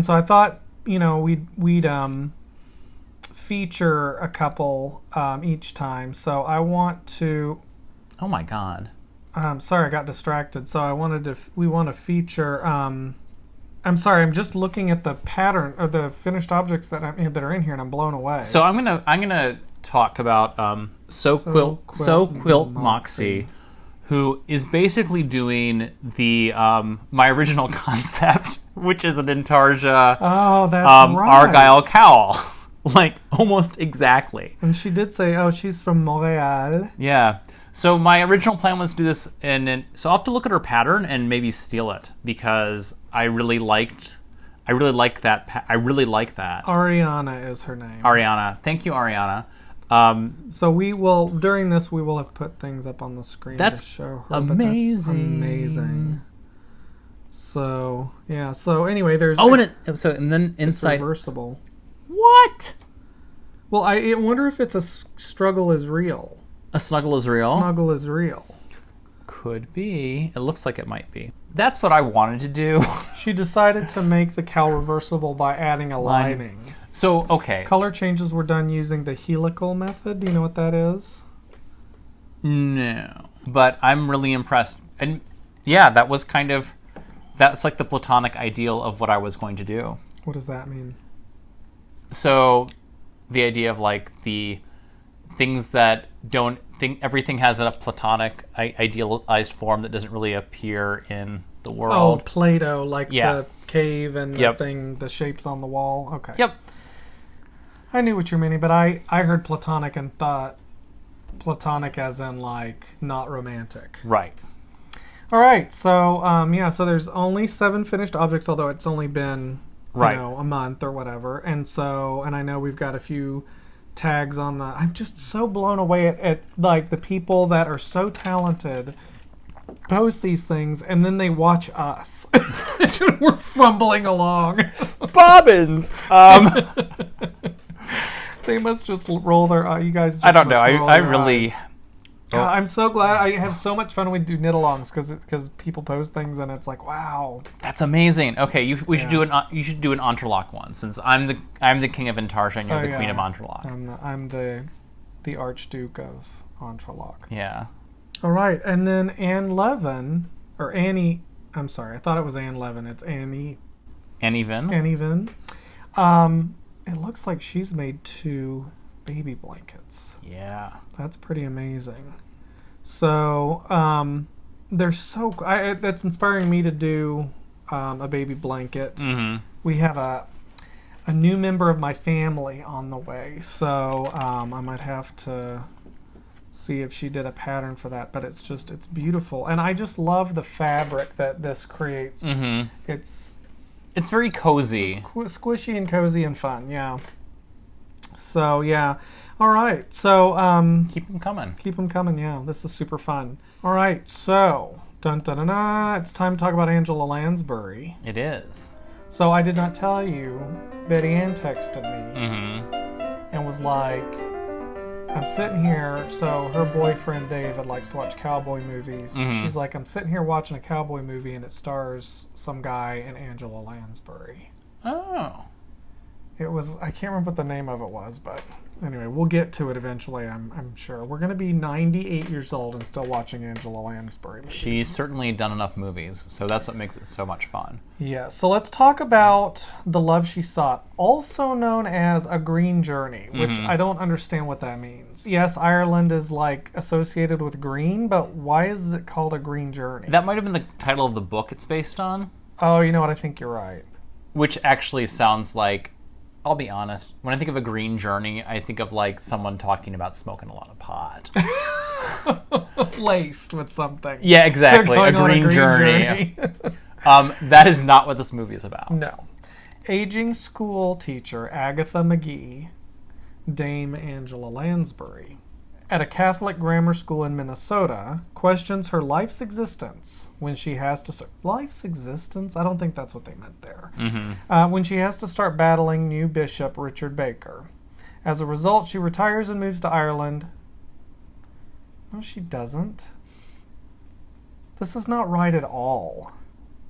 so I thought, we'd feature a couple each time. So I want to. Oh my God. Sorry, I got distracted. So we want to feature. I'm sorry, I'm just looking at the pattern or the finished objects that are in here, and I'm blown away. So I'm gonna talk about Sew Quilt Moxie, who is basically doing the my original concept, which is an Intarsia Argyle Cowl. Like, almost exactly. And she did say, she's from Montreal. Yeah. So my original plan was to do this, so I'll have to look at her pattern and maybe steal it, because I really like that. Ariana is her name. Ariana. Thank you, Ariana. So during this, we will have put things up on the screen to show her. Amazing. That's amazing. So, yeah. So anyway, there's... and then inside... It's reversible. What? Well, I wonder if it's a struggle is real. A snuggle is real? Snuggle is real. Could be. It looks like it might be. That's what I wanted to do. She decided to make the cowl reversible by adding a lining. So, okay. Color changes were done using the helical method. Do you know what that is? No. But I'm really impressed. And yeah, that's like the platonic ideal of what I was going to do. What does that mean? So, the idea of like the things that don't think everything has a platonic, idealized form that doesn't really appear in the world. Oh, Play-Doh, like the cave and the thing, the shapes on the wall. Okay. Yep. I knew what you're meaning, but I heard platonic and thought platonic as in like not romantic. Right. All right. So so there's only 7 finished objects, although it's only been right. a month or whatever. And I know we've got a few tags on the. I'm just so blown away at like the people that are so talented post these things and then they watch us. We're fumbling along. Bobbins. They must just roll their eyes. You guys just I don't know. I your really. eyes. God, I'm so glad. I have so much fun when we do knit-alongs because people post things and it's like, wow. That's amazing. Okay, you should do an Entrelac one, since I'm the king of Intarsia and you're the queen of Entrelac. I'm the Archduke of Entrelac. Yeah. All right, and then Annie. I'm sorry, I thought it was Anne Levin. It's Annie. Annie Vin. Annie Vin. It looks like she's made 2 baby blankets. Yeah. That's pretty amazing. So, they're so... that's inspiring me to do a baby blanket. Mm-hmm. We have a new member of my family on the way, so I might have to see if she did a pattern for that, but it's beautiful. And I just love the fabric that this creates. Mm-hmm. It's very cozy. Squishy and cozy and fun, yeah. So, yeah. All right, so... keep them coming. Keep them coming, yeah. This is super fun. All right, so... It's time to talk about Angela Lansbury. It is. So I did not tell you, Betty Ann texted me and was like, I'm sitting here, so her boyfriend David likes to watch cowboy movies. She's like, I'm sitting here watching a cowboy movie and it stars some guy and Angela Lansbury. Oh. It was, I can't remember what the name of it was, but anyway, we'll get to it eventually, I'm sure. We're going to be 98 years old and still watching Angela Lansbury movies. She's certainly done enough movies, so that's what makes it so much fun. Yeah, so let's talk about The Love She Sought, also known as A Green Journey, which I don't understand what that means. Yes, Ireland is like associated with green, but why is it called A Green Journey? That might have been the title of the book it's based on. Oh, you know what? I think you're right. Which actually sounds like, I'll be honest, when I think of A Green Journey, I think of like someone talking about smoking a lot of pot. Laced with something. Yeah, exactly. A green journey. That is not what this movie is about. No. Aging school teacher Agatha McGee, Dame Angela Lansbury, at a Catholic grammar school in Minnesota, questions her life's existence when she has to... Life's existence? I don't think that's what they meant there. When she has to start battling new Bishop Richard Baker. As a result, she retires and moves to Ireland. No, she doesn't. This is not right at all.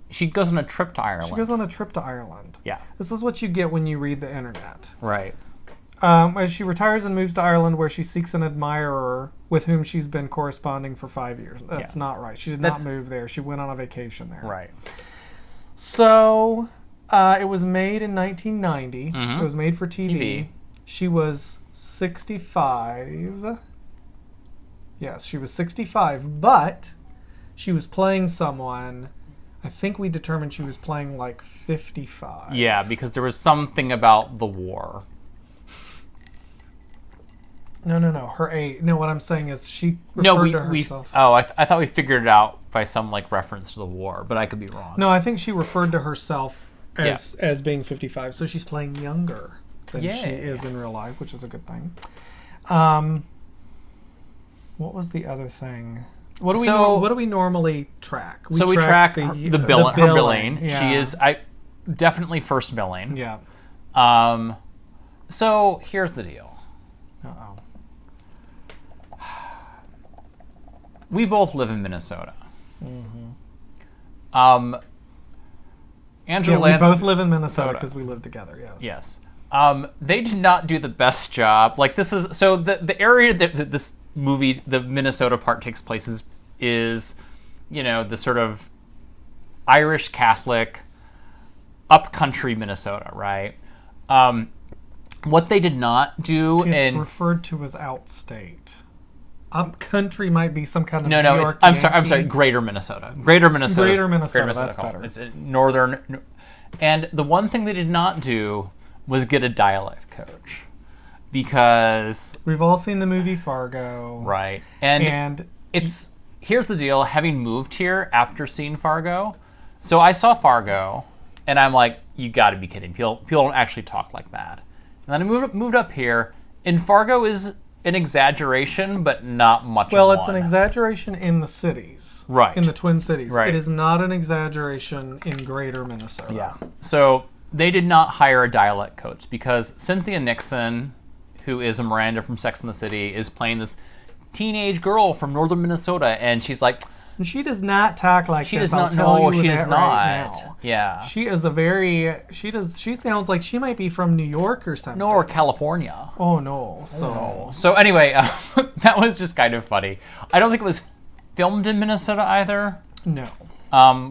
She goes on a trip to Ireland. She goes on a trip to Ireland. Yeah. This is what you get when you read the internet. Right. As she retires and moves to Ireland, where she seeks an admirer with whom she's been corresponding for 5 years. That's not right. She did not move there. She went on a vacation there. Right. So, it was made in 1990. It was made for TV. She was 65. Yes, she was 65, but she was playing someone... I think we determined she was playing like 55. Yeah, because there was something about the war. No. Her age. No, what I'm saying is she referred to herself. I thought we figured it out by some like reference to the war, but I could be wrong. No, I think she referred to herself as being 55. So she's playing younger than she is in real life, which is a good thing. What was the other thing? What do we normally track? We track her billing. Yeah. She is definitely first billing. Yeah. So here's the deal. Uh-oh. We both live in Minnesota. Angela we both live in Minnesota because we live together. Yes. Yes. They did not do the best job. Like this is so the area that this movie, the Minnesota part takes place is, the sort of Irish Catholic upcountry Minnesota, right? What they did not do, it's referred to as outstate. Upcountry might be some kind of New York I'm sorry, Greater Minnesota. Greater Minnesota. That's better. It's northern, and the one thing they did not do was get a dialect coach. Because we've all seen the movie Fargo, right? And here's the deal: having moved here after seeing Fargo, so I saw Fargo, and I'm like, you got to be kidding. People don't actually talk like that. And then I moved up here, and Fargo is an exaggeration, but not much. Well, it's an exaggeration in the cities. Right. In the Twin Cities. Right. It is not an exaggeration in greater Minnesota. Yeah. So they did not hire a dialect coach because Cynthia Nixon, who is a Miranda from Sex and the City, is playing this teenage girl from northern Minnesota, and she's like... She does not talk like she this. does not know. She does not. Right, yeah. She is a very... She sounds like she might be from New York or something. No, or California. Oh, no. So anyway, that was just kind of funny. I don't think it was filmed in Minnesota either. No.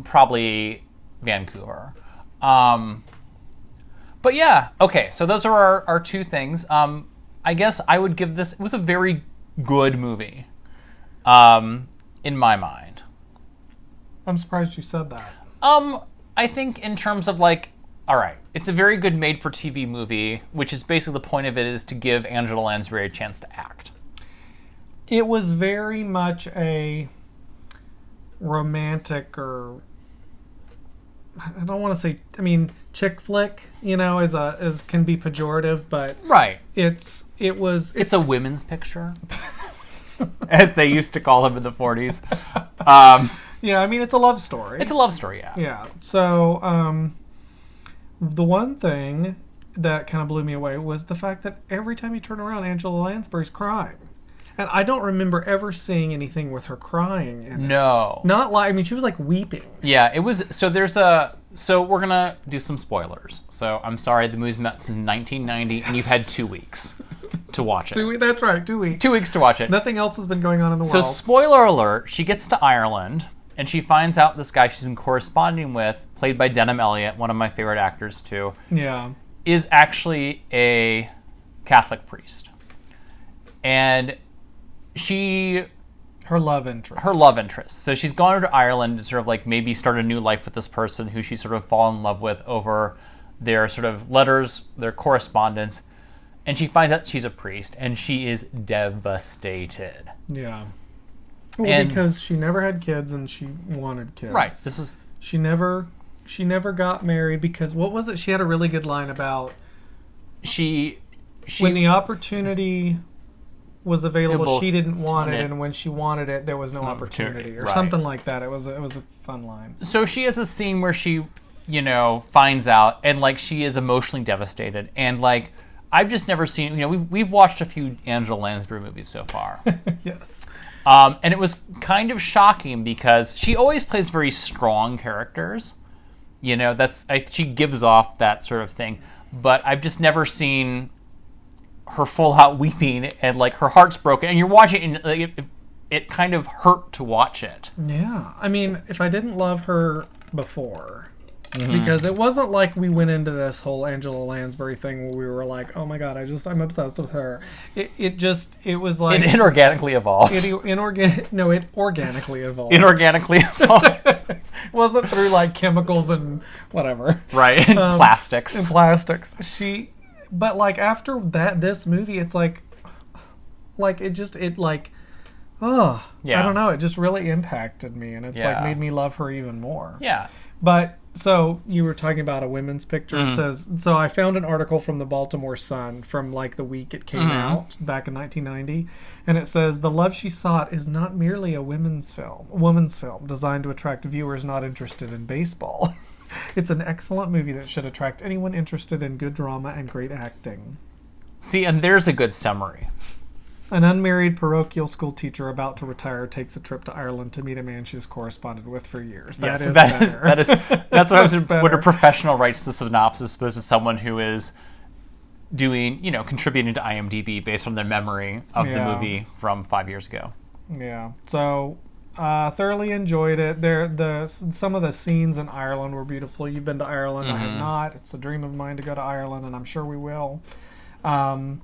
Probably Vancouver. But yeah, okay, so those are our two things. I guess I would give this... It was a very good movie, in my mind. I'm surprised you said that. I think in terms of like, all right, it's a very good made-for-TV movie, which is basically the point of it is to give Angela Lansbury a chance to act. It was very much a romantic, or I don't want to say, I mean, chick flick, you know, is can be pejorative, but right. It's a women's picture, as they used to call them in the 40s. Yeah, I mean, it's a love story. It's a love story, yeah. Yeah. So, the one thing that kind of blew me away was the fact that every time you turn around, Angela Lansbury's crying. And I don't remember ever seeing anything with her crying in it. No. Not like, I mean, she was like weeping. Yeah, it was, so we're going to do some spoilers. So, I'm sorry, the movie's been out since 1990, and you've had 2 weeks to watch it. That's right, 2 weeks. 2 weeks to watch it. Nothing else has been going on in the world. So, spoiler alert, she gets to Ireland, and she finds out this guy she's been corresponding with, played by Denham Elliot, one of my favorite actors too, is actually a Catholic priest. And her love interest. So she's gone over to Ireland to sort of like maybe start a new life with this person who she sort of fallen in love with over their sort of letters, their correspondence. And she finds out she's a priest, and she is devastated. Yeah. Well, because she never had kids and she wanted kids. Right. She never got married because, what was it? She had a really good line about when the opportunity was available, she didn't want it, and when she wanted it, there was no opportunity, or something like that. It was a fun line. So she has a scene where she, finds out, and like she is emotionally devastated, and like I've just never seen. We've watched a few Angela Lansbury movies so far. Yes. And it was kind of shocking because she always plays very strong characters. She gives off that sort of thing. But I've just never seen her full out weeping and like her heart's broken. And you're watching it, and it kind of hurt to watch it. Yeah. I mean, if I didn't love her before, because it wasn't like we went into this whole Angela Lansbury thing where we were like, oh my God, I'm obsessed with her. It was like... It inorganically evolved. It organically evolved. Inorganically evolved. It wasn't through like chemicals and whatever. Right, and plastics. And plastics. But like after this movie, it's like I don't know, it just really impacted me, and it's like made me love her even more. Yeah. But so you were talking about a women's picture. It says, so I found an article from the Baltimore Sun from like the week it came out back in 1990, and it says The Love She Sought is not merely a women's film designed to attract viewers not interested in baseball. It's an excellent movie that should attract anyone interested in good drama and great acting. See, and there's a good summary. An unmarried parochial school teacher about to retire takes a trip to Ireland to meet a man she has corresponded with for years. That's what I was. What a professional writes the synopsis, as opposed to someone who is doing, contributing to IMDb based on their memory of the movie from 5 years ago. Yeah. So, thoroughly enjoyed it. Some of the scenes in Ireland were beautiful. You've been to Ireland. I have not. It's a dream of mine to go to Ireland, and I'm sure we will. But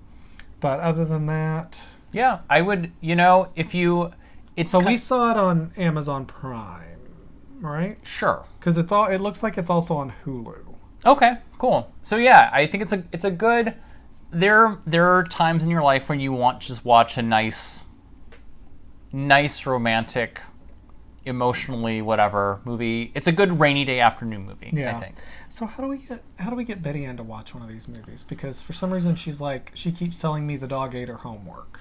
other than that... Yeah, I would, if you... we saw it on Amazon Prime, right? Sure. Because it looks like it's also on Hulu. Okay, cool. So yeah, I think it's a good... There are times in your life when you want to just watch a nice romantic emotionally whatever movie. It's a good rainy day afternoon movie, I think. So how do we get Betty Ann to watch one of these movies? Because for some reason she keeps telling me the dog ate her homework.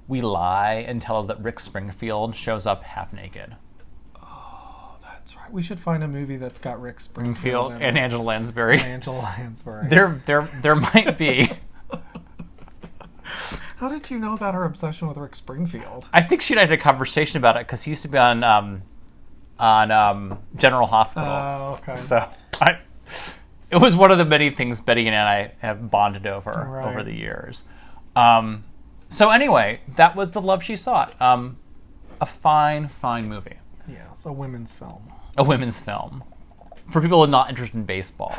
We lie and tell her that Rick Springfield shows up half naked. Oh, that's right. We should find a movie that's got Rick Springfield and Angela Lansbury. There might be. How did you know about her obsession with Rick Springfield? I think she and I had a conversation about it because he used to be on General Hospital. Oh, okay. So it was one of the many things Betty and I have bonded over the years. So anyway, that was The Love She Sought. A fine movie. Yeah, it's a women's film. A women's film. For people not interested in baseball.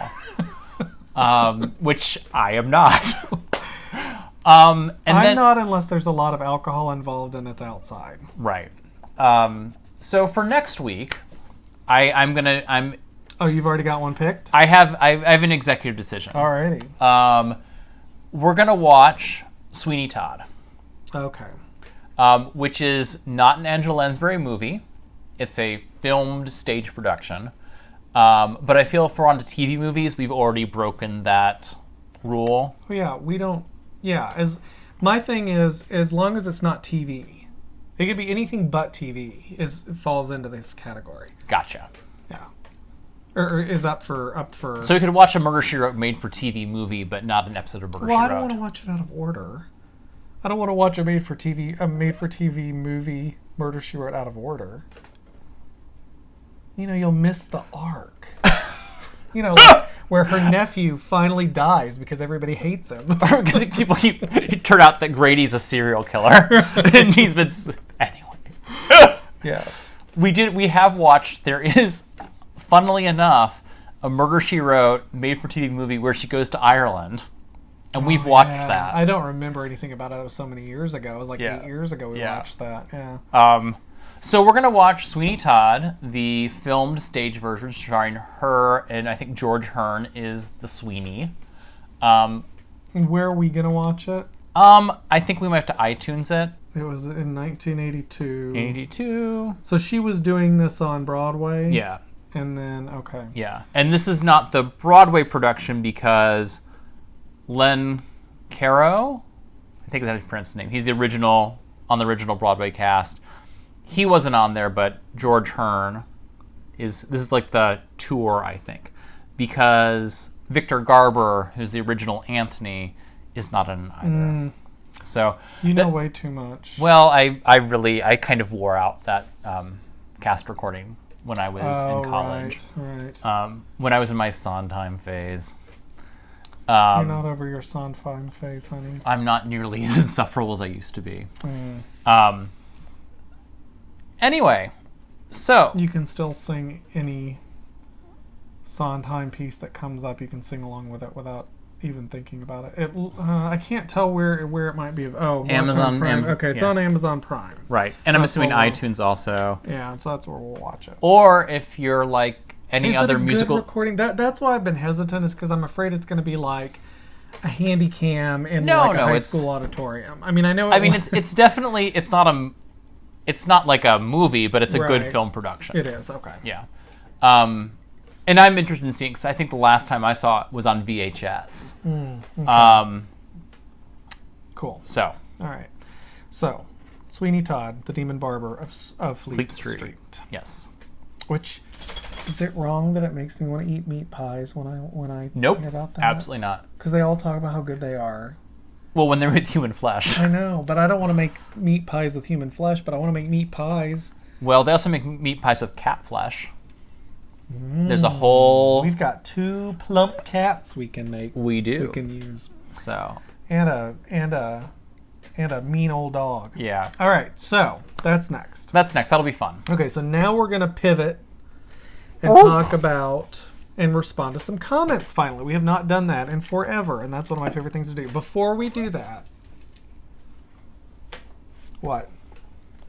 Which I am not. I'm not unless there's a lot of alcohol involved and it's outside. Right. So for next week, I'm. Oh, you've already got one picked? I have an executive decision. Alrighty. We're gonna watch Sweeney Todd. Okay. Which is not an Angela Lansbury movie. It's a filmed stage production. But I feel if we're on to TV movies, we've already broken that rule. Well, yeah, we don't. Yeah, my thing is, as long as it's not TV, it could be anything but TV. Falls into this category. Gotcha. Yeah, or is up for. So you could watch a Murder, She Wrote made for TV movie, but not an episode of Murder, She Wrote. Well, I don't want to watch it out of order. I don't want to watch a made for TV movie Murder, She Wrote out of order. You'll miss the arc. Where her nephew finally dies because everybody hates him. Because people it turned out that Grady's a serial killer. And he's been... Anyway. Yes. We have watched, there is, funnily enough, a Murder, She Wrote made-for-TV movie where she goes to Ireland. And we've watched that. I don't remember anything about it. It was so many years ago. It was like 8 years ago we watched that. Yeah. So we're going to watch Sweeney Todd, the filmed stage version starring her, and I think George Hearn is the Sweeney. Where are we going to watch it? I think we might have to iTunes it. It was in 1982. 82. So she was doing this on Broadway? Yeah. And then, okay. Yeah. And this is not the Broadway production because Len Caro, I think that's how you pronounce his name. He's on the original Broadway cast. He wasn't on there, but George Hearn this is like the tour, I think, because Victor Garber, who's the original Anthony, is not in either. So way too much. Well, I kind of wore out that cast recording when I was in college. Right. When I was in my Sondheim phase. You're not over your Sondheim phase, honey. I'm not nearly as insufferable as I used to be. Anyway, so... You can still sing any Sondheim piece that comes up. You can sing along with it without even thinking about it. I can't tell where it might be. Oh, Amazon Prime. Amazon, okay, it's on Amazon Prime. Right, and I'm assuming iTunes also. Yeah, so that's where we'll watch it. Or if you're like any other musical... Good recording? That's why I've been hesitant, is because I'm afraid it's going to be like a handy cam in a high school auditorium. I mean, I know... it's definitely... It's not like a movie, but it's a good film production. It is, okay. Yeah. And I'm interested in seeing, because I think the last time I saw it was on VHS. Okay. Cool. So. All right. So, Sweeney Todd, the Demon Barber of Fleet Street. Yes. Which, is it wrong that it makes me want to eat meat pies when I Nope, hear about that? Absolutely not. Because they all talk about how good they are. Well, when they're with human flesh. I know, but I don't want to make meat pies with human flesh, but I want to make meat pies. Well, they also make meat pies with cat flesh. There's a whole... We've got 2 plump cats we can make. We do. We can use. So. And a mean old dog. Yeah. All right, so that's next. That'll be fun. Okay, so now we're going to pivot and talk about... and respond to some comments, finally. We have not done that in forever, and that's one of my favorite things to do. Before we do that... What?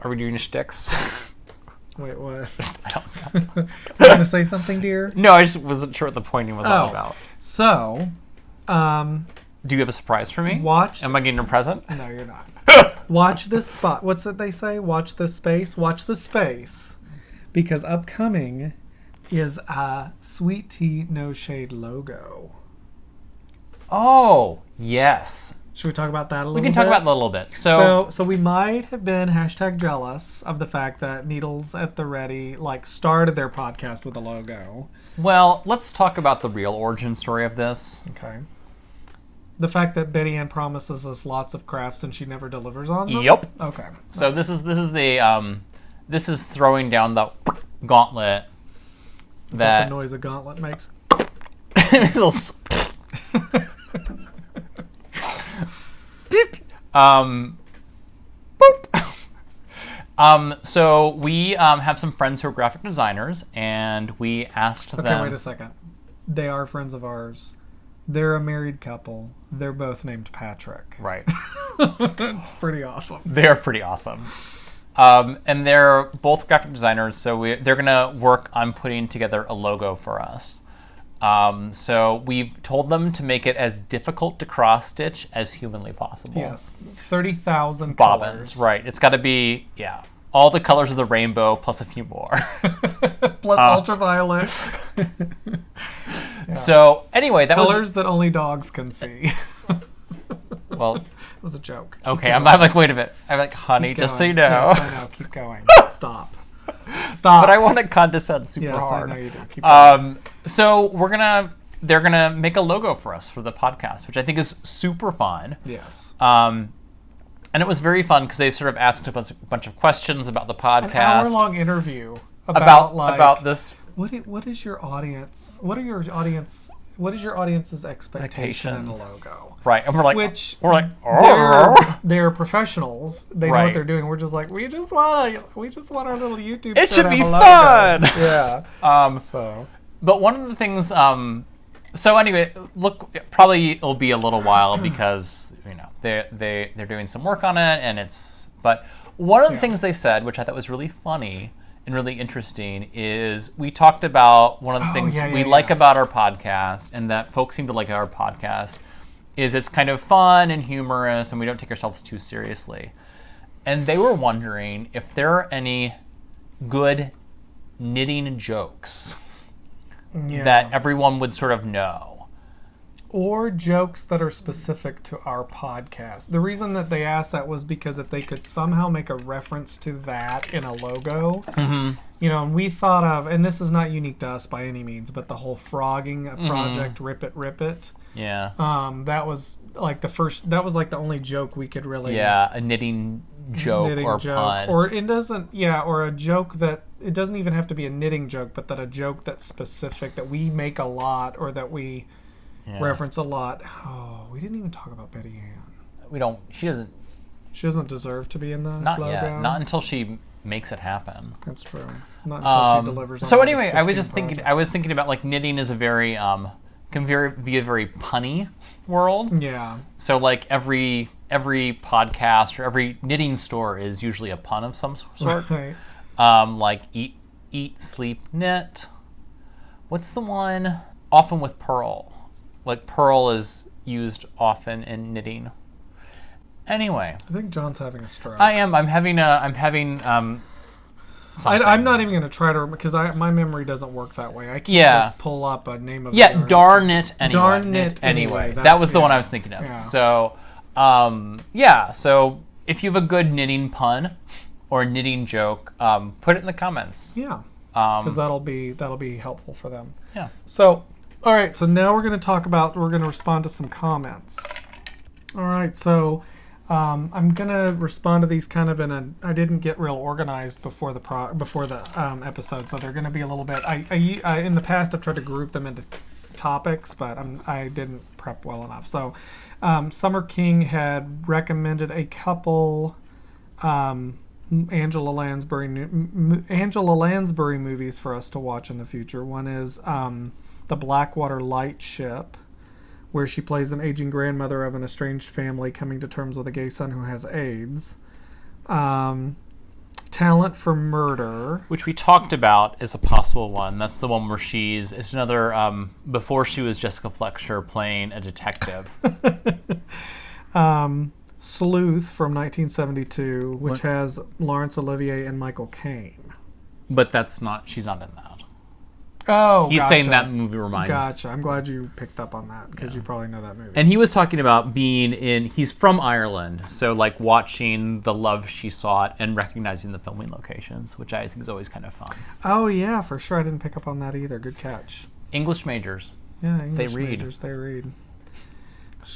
Are we doing shticks? Wait, what? I don't know. You going to say something, dear? No, I just wasn't sure what the pointing was all about. So, do you have a surprise for me? Watch... Am I getting a present? No, you're not. Watch this spot. What's that they say? Watch this space. Watch the space. Because upcoming is a SweetTeaNoShade logo. Oh, yes. Should we talk about that a little bit? We can talk about that a little bit. So we might have been #jealous of the fact that Needles at the Ready started their podcast with a logo. Well, let's talk about the real origin story of this. Okay. The fact that Betty Ann promises us lots of crafts and she never delivers on them? Yep. Okay. So this is throwing down the gauntlet Is that the noise a gauntlet makes? It's a little Beep. Boop. So we have some friends who are graphic designers, and we asked them. Okay, wait a second. They are friends of ours. They're a married couple. They're both named Patrick. Right. It's pretty awesome. They're pretty awesome. And they're both graphic designers, so they're going to work on putting together a logo for us. So we've told them to make it as difficult to cross stitch as humanly possible. Yes, 30,000 Bobbins, colors. right? It's got to be all the colors of the rainbow plus a few more. Plus ultraviolet. Yeah. So anyway, that colors that only dogs can see. Well, it was a joke. Okay, I'm like, wait a minute. I'm like, honey, just so you know. Yes, I know. Keep going. Stop. But I want to condescend super hard. Yes, I know you do. Keep going. So they're gonna make a logo for us for the podcast, which I think is super fun. Yes. And it was very fun because they sort of asked a bunch of questions about the podcast. An hour-long interview about this. What is your audience? What is your audience's expectation in a logo? Right, and we're like, they're professionals. They know what they're doing. We're just like, we just want our little YouTube. It should be fun. Logo. Yeah. But one of the things. So anyway, look, probably it'll be a little while because they're doing some work on it, and it's. But one of the things they said, which I thought was really funny and really interesting, is we talked about one of the things we like about our podcast, and that folks seem to like our podcast, is it's kind of fun and humorous, and we don't take ourselves too seriously. And they were wondering if there are any good knitting jokes that everyone would sort of know. Or jokes that are specific to our podcast. The reason that they asked that was because if they could somehow make a reference to that in a logo, and we thought of, and this is not unique to us by any means, but the whole frogging project, Rip It. Yeah. That was like the only joke we could really. Yeah, a knitting joke or pun. Or it doesn't, or a joke that, it doesn't even have to be a knitting joke, but that a joke that's specific, that we make a lot, or that we reference a lot. Oh, we didn't even talk about Betty Ann. She doesn't deserve to be in the not logo. Yet. Not until she makes it happen. That's true. Not until she delivers. So anyway, I was thinking about like knitting is a very be a very punny world. Yeah. So like every podcast or every knitting store is usually a pun of some sort. Right. Like eat, sleep, knit. What's the one? Often with purl. Like purl is used often in knitting. Anyway, I think John's having a stroke. I am. I'm having. I'm not even going to try to, because my memory doesn't work that way. I can't just pull up a name of the artist. Darn it anyway. Darn it anyway. That was the one I was thinking of. Yeah. So, so if you have a good knitting pun or a knitting joke, put it in the comments. Yeah, because that'll be helpful for them. Yeah. So, all right. So now we're going to respond to some comments. All right. So. I'm gonna respond to these kind of I didn't get real organized before the episode, so they're gonna be a little bit. I in the past I've tried to group them into topics, but I didn't prep well enough. So, Summer King had recommended a couple Angela Lansbury movies for us to watch in the future. One is The Blackwater Lightship, where she plays an aging grandmother of an estranged family coming to terms with a gay son who has AIDS. Talent for Murder, which we talked about is a possible one. That's the one where it's another, before she was Jessica Fletcher playing a detective. Sleuth from 1972, which has Laurence Olivier and Michael Caine. But she's not in that. Oh, He's gotcha. saying that movie reminds... Gotcha. I'm glad you picked up on that, because you probably know that movie. And he was talking about he's from Ireland, so like watching The Love She Sought and recognizing the filming locations, which I think is always kind of fun. Oh, yeah, for sure. I didn't pick up on that either. Good catch. English majors. Yeah, English They read. majors, they read.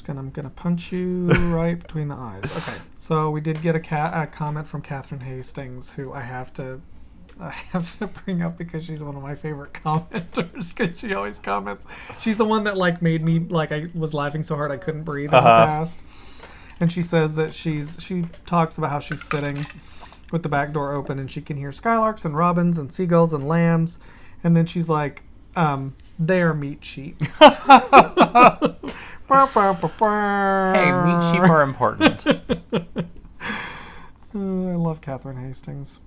I'm gonna punch you right between the eyes. Okay, so we did get a comment from Catherine Hastings, who I have to bring up because she's one of my favorite commenters, because she always comments. She's the one that like made me like I was laughing so hard I couldn't breathe in the past. And she says that she talks about how she's sitting with the back door open and she can hear skylarks and robins and seagulls and lambs, and then she's like, they are meat sheep. Hey, meat sheep are important. I love Catherine Hastings.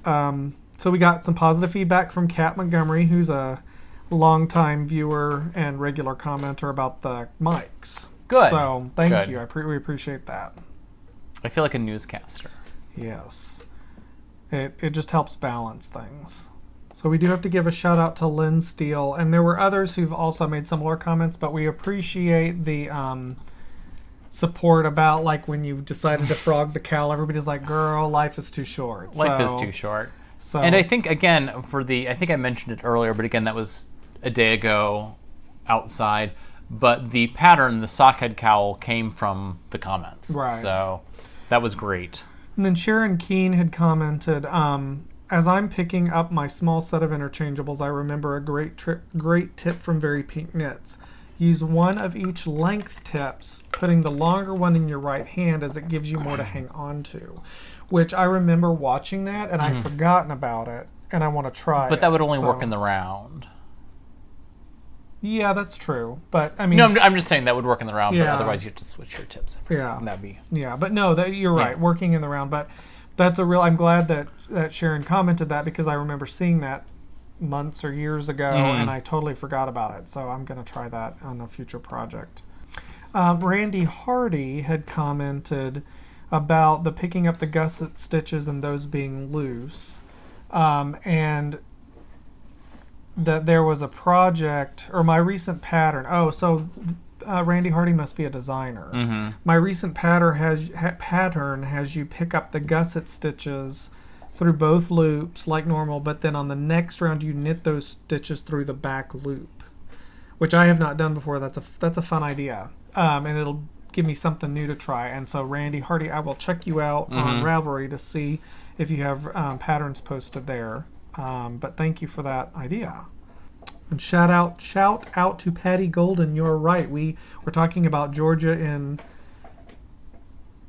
So we got some positive feedback from Kat Montgomery, who's a longtime viewer and regular commenter about the mics. Good. So thank you. We appreciate that. I feel like a newscaster. Yes. It just helps balance things. So we do have to give a shout out to Lynn Steele, and there were others who've also made similar comments, but we appreciate the support about like when you decided to frog the cowl. Everybody's like, girl, life is too short. Life is too short. So, and I think, again, I think I mentioned it earlier, but again, that was a day ago outside, but the pattern, the Sockhead Cowl, came from the comments. Right. So that was great. And then Sharon Keene had commented, as I'm picking up my small set of interchangeables, I remember a great tip from Very Pink Knits. Use one of each length tips, putting the longer one in your right hand as it gives you more to hang on to. Which I remember watching that, and I've forgotten about it, and I want to try it. But that would only work in the round. Yeah, that's true. But I mean, no, I'm just saying that would work in the round, but Yeah. otherwise you have to switch your tips. And that'd be... Yeah, but no, you're right, working in the round. But that's I'm glad that Sharon commented that, because I remember seeing that months or years ago, and I totally forgot about it. So I'm going to try that on a future project. Randy Hardy had commented about the picking up the gusset stitches and those being loose, and that there was a project, or my recent pattern. Randy Hardy must be a designer. My recent pattern has you pick up the gusset stitches through both loops like normal, but then on the next round you knit those stitches through the back loop, which I have not done before. That's a fun idea, and it'll give me something new to try. And so Randy Hardy, I will check you out on Ravelry to see if you have patterns posted there. But thank you for that idea. And shout out to Patty Golden. You're right. We were talking about Georgia in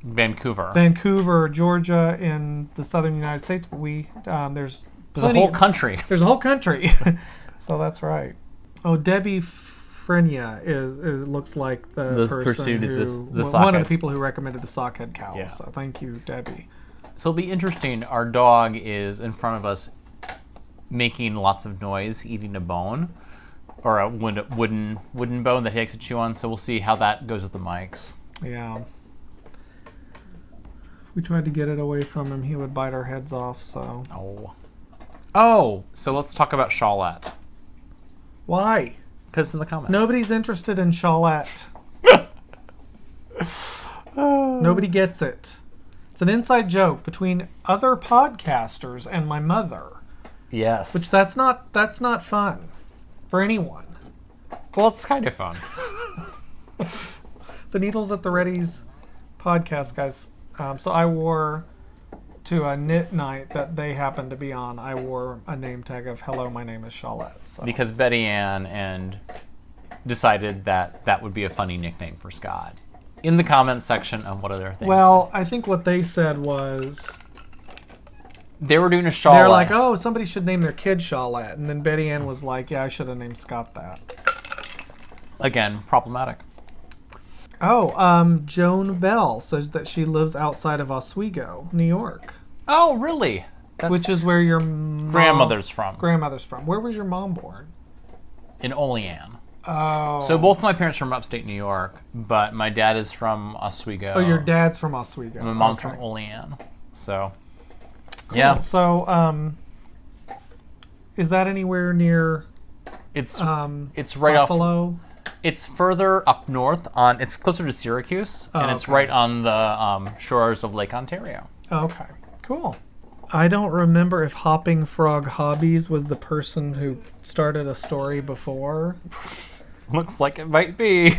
Vancouver, Georgia, in the southern United States. But there's a whole country. There's a whole country. So that's right. Oh, Debbie Frenia is looks like the person one of the people who recommended the Sockhead Cowl. Yeah. So thank you, Debbie. So it'll be interesting. Our dog is in front of us, making lots of noise, eating a bone, or a wooden bone that he likes to chew on. So we'll see how that goes with the mics. Yeah. If we tried to get it away from him, he would bite our heads off. So. Oh. So let's talk about Shawlette. Why? Because in the comments. Nobody's interested in Shawlette. Nobody gets it. It's an inside joke between other podcasters and my mother. Yes. Which that's not fun for anyone. Well, it's kind of fun. The Needles at the Ready's podcast, guys. So I wore to a knit night that they happened to be on. I wore a name tag of "Hello, my name is Shawlette." So. Because Betty Ann decided that would be a funny nickname for Scott. In the comments section of what other things. Well, I think what they said was they were doing a Shawlette. They're like, oh, somebody should name their kid Shawlette, and then Betty Ann was like, yeah, I should have named Scott that. Again, problematic. Oh, Joan Bell says that she lives outside of Oswego, New York. Oh, really? Which is where your grandmother's from. Grandmother's from. Where was your mom born? In Olean. Oh. So both my parents are from upstate New York, but my dad is from Oswego. Oh, your dad's from Oswego. And my mom's from Olean. So, cool. yeah. So, is that anywhere near? It's right Buffalo? off. It's further up north it's closer to Syracuse, and it's right on the shores of Lake Ontario. Okay, cool. I don't remember if Hopping Frog Hobbies was the person who started a story before. Looks like it might be.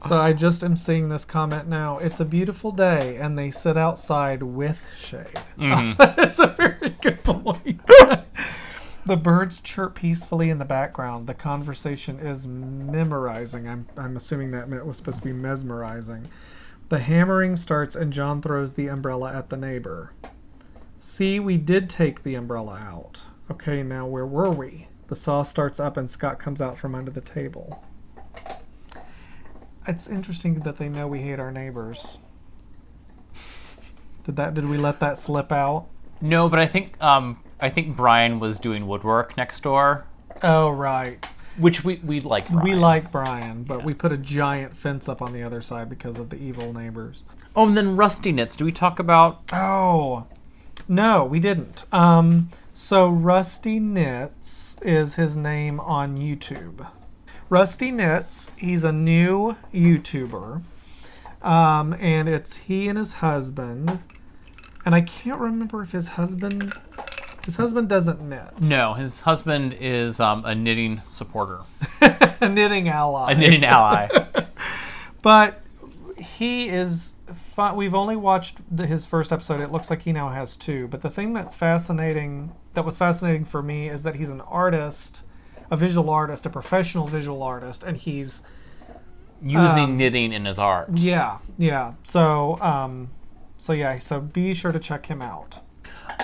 So I just am seeing this comment now. It's a beautiful day, and they sit outside with shade. Mm-hmm. That is a very good point. The birds chirp peacefully in the background. The conversation is memorizing. I'm assuming that was supposed to be mesmerizing. The hammering starts, and John throws the umbrella at the neighbor. See, we did take the umbrella out. Okay, now where were we? The saw starts up, and Scott comes out from under the table. It's interesting that they know we hate our neighbors. Did we let that slip out? No, but I think Brian was doing woodwork next door. Oh, right. Which we like Brian. We like Brian, but we put a giant fence up on the other side because of the evil neighbors. Oh, and then Rusty Knits. Do we talk about... Oh, no, we didn't. So Rusty Knits is his name on YouTube. Rusty Knits, he's a new YouTuber. And it's he and his husband. And I can't remember if his husband doesn't knit. No, his husband is a knitting supporter. A knitting ally. A knitting ally. But he is fun. We've only watched his first episode. It looks like he now has 2. But the thing that was fascinating for me is that he's an artist, a visual artist, a professional visual artist, and he's using knitting in his art. Yeah. So be sure to check him out.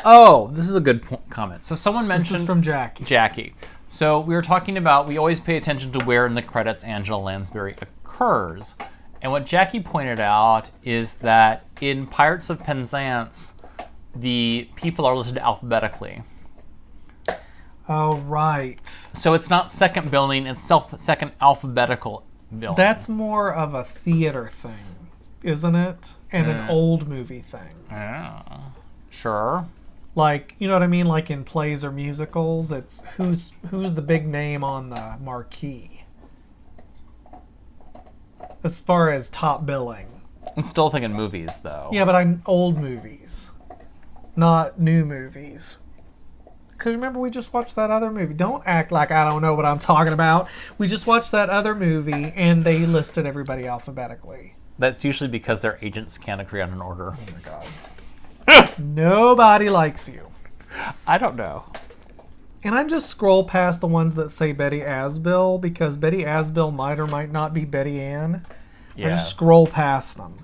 Oh, this is a good comment. So someone mentioned... This is from Jackie. Jackie. So we were talking about, we always pay attention to where in the credits Angela Lansbury occurs. And what Jackie pointed out is that in Pirates of Penzance, the people are listed alphabetically. Oh, right. So it's not second billing, it's second alphabetical billing. That's more of a theater thing, isn't it? And an old movie thing. Yeah. Sure. Like, you know what I mean? Like in plays or musicals, it's who's the big name on the marquee. As far as top billing. I'm still thinking movies, though. Yeah, but I'm old movies, not new movies. Because remember, we just watched that other movie. Don't act like I don't know what I'm talking about. We just watched that other movie, and they listed everybody alphabetically. That's usually because their agents can't agree on an order. Oh, my God. Nobody likes you. I don't know. And I just scroll past the ones that say Betty Asbill, because Betty Asbill might or might not be Betty Ann. Yeah. I just scroll past them.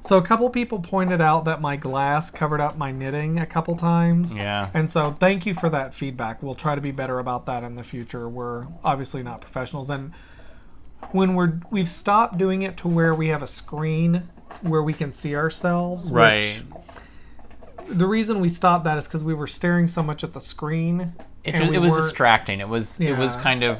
So a couple people pointed out that my glass covered up my knitting a couple times. Yeah. And so thank you for that feedback. We'll try to be better about that in the future. We're obviously not professionals. And when we've stopped doing it to where we have a screen where we can see ourselves. Right. The reason we stopped that is because we were staring so much at the screen. It was distracting. It was kind of...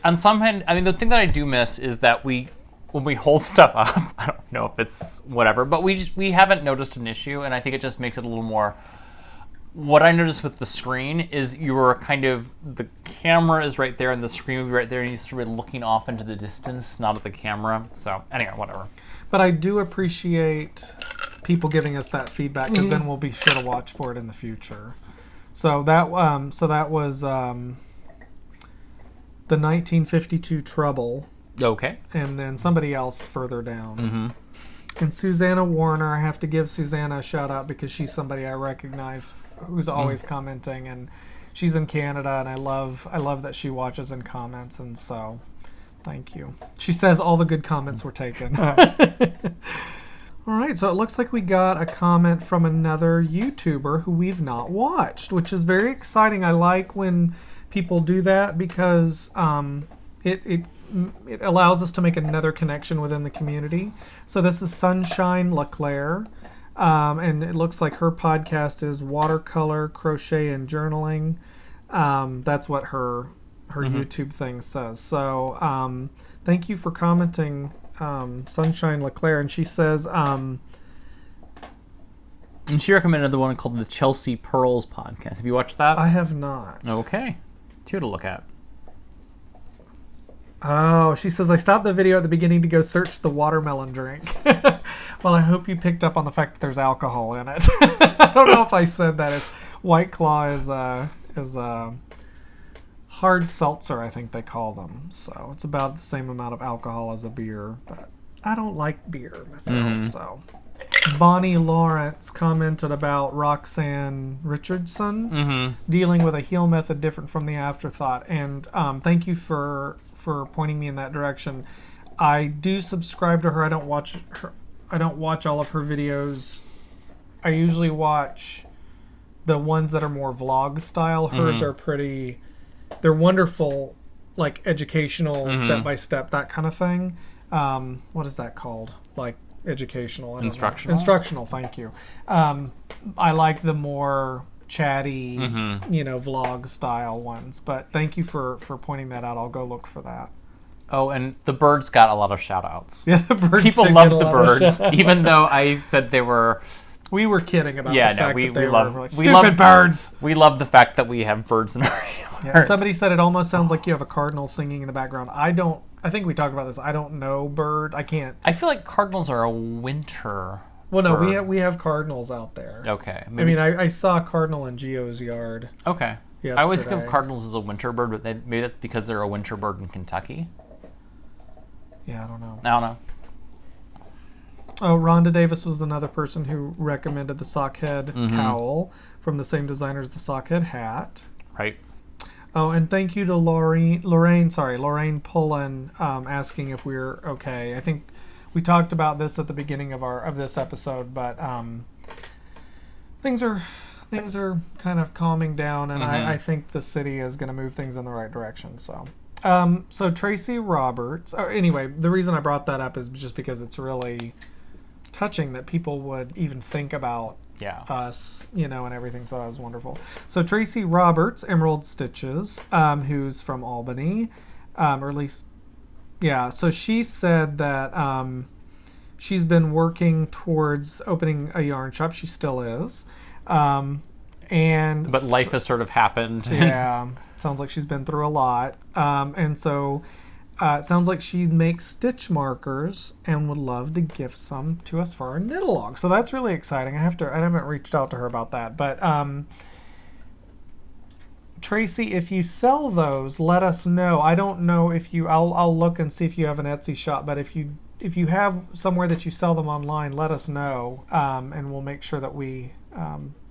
on some hand, I mean, the thing that I do miss is that when we hold stuff up, I don't know if it's whatever, but we haven't noticed an issue, and I think it just makes it a little more... What I noticed with the screen is the camera is right there, and the screen will be right there, and you're sort of looking off into the distance, not at the camera. So, anyway, whatever. But I do appreciate people giving us that feedback, because then we'll be sure to watch for it in the future. So that was the 1952 Trouble. Okay. And then somebody else further down. Mm-hmm. And Susanna Warner, I have to give Susanna a shout out because she's somebody I recognize who's always commenting, and she's in Canada, and I love that she watches and comments, and so thank you. She says all the good comments were taken. All right, so it looks like we got a comment from another YouTuber who we've not watched, which is very exciting. I like when people do that because it allows us to make another connection within the community. So this is Sunshine LeClaire, and it looks like her podcast is Watercolor, Crochet, and Journaling. That's what her her YouTube thing says. So thank you for commenting, Sunshine LeClaire. And she says... and she recommended the one called the Chelsea Pearls podcast. Have you watched that? I have not. Okay. Two to look at. Oh, she says, I stopped the video at the beginning to go search the watermelon drink. Well, I hope you picked up on the fact that there's alcohol in it. I don't know if I said that. It's White Claw is hard seltzer, I think they call them. So it's about the same amount of alcohol as a beer. But I don't like beer myself, so... Bonnie Lawrence commented about Roxanne Richardson dealing with a heal method different from the afterthought. And thank you for pointing me in that direction. I do subscribe to her. I don't watch all of her videos. I usually watch the ones that are more vlog style. Hers are pretty... They're wonderful, like educational, step-by-step, that kind of thing. What is that called? Like... Educational. Instructional, thank you. I like the more chatty, vlog style ones. But thank you for pointing that out. I'll go look for that. Oh, and the birds got a lot of shout-outs. Yeah, the birds. People love the birds, even though I said they were... We were kidding about the fact that they were like, stupid birds. We love the fact that we have birds in our yard. Yeah, somebody said it almost sounds like you have a cardinal singing in the background. I think we talked about this. I don't know bird. I can't. I feel like cardinals are a winter. Well, no, bird. we have cardinals out there. Okay. Maybe. I mean, I saw a cardinal in Gio's yard. Okay. Yesterday. I always think of cardinals as a winter bird, but maybe that's because they're a winter bird in Kentucky. Yeah, I don't know. I don't know. Oh, Rhonda Davis was another person who recommended the Sockhead Cowl from the same designer as the Sockhead hat. Right. Oh, and thank you to Lorraine Pullen, asking if we're okay. I think we talked about this at the beginning of this episode, but things are kind of calming down, and I think the city is going to move things in the right direction. So, so Tracy Roberts. Anyway, the reason I brought that up is just because it's really touching that people would even think about us, and everything. So that was wonderful. So Tracy Roberts, Emerald Stitches, who's from Albany, or at least, so she said that she's been working towards opening a yarn shop. She still is. But life has sort of happened. Yeah. Sounds like she's been through a lot. And so it sounds like she makes stitch markers and would love to gift some to us for our knit-along. So that's really exciting. I haven't reached out to her about that. But Tracy, if you sell those, let us know. I don't know if you... I'll look and see if you have an Etsy shop. But if you have somewhere that you sell them online, let us know. And we'll make sure that we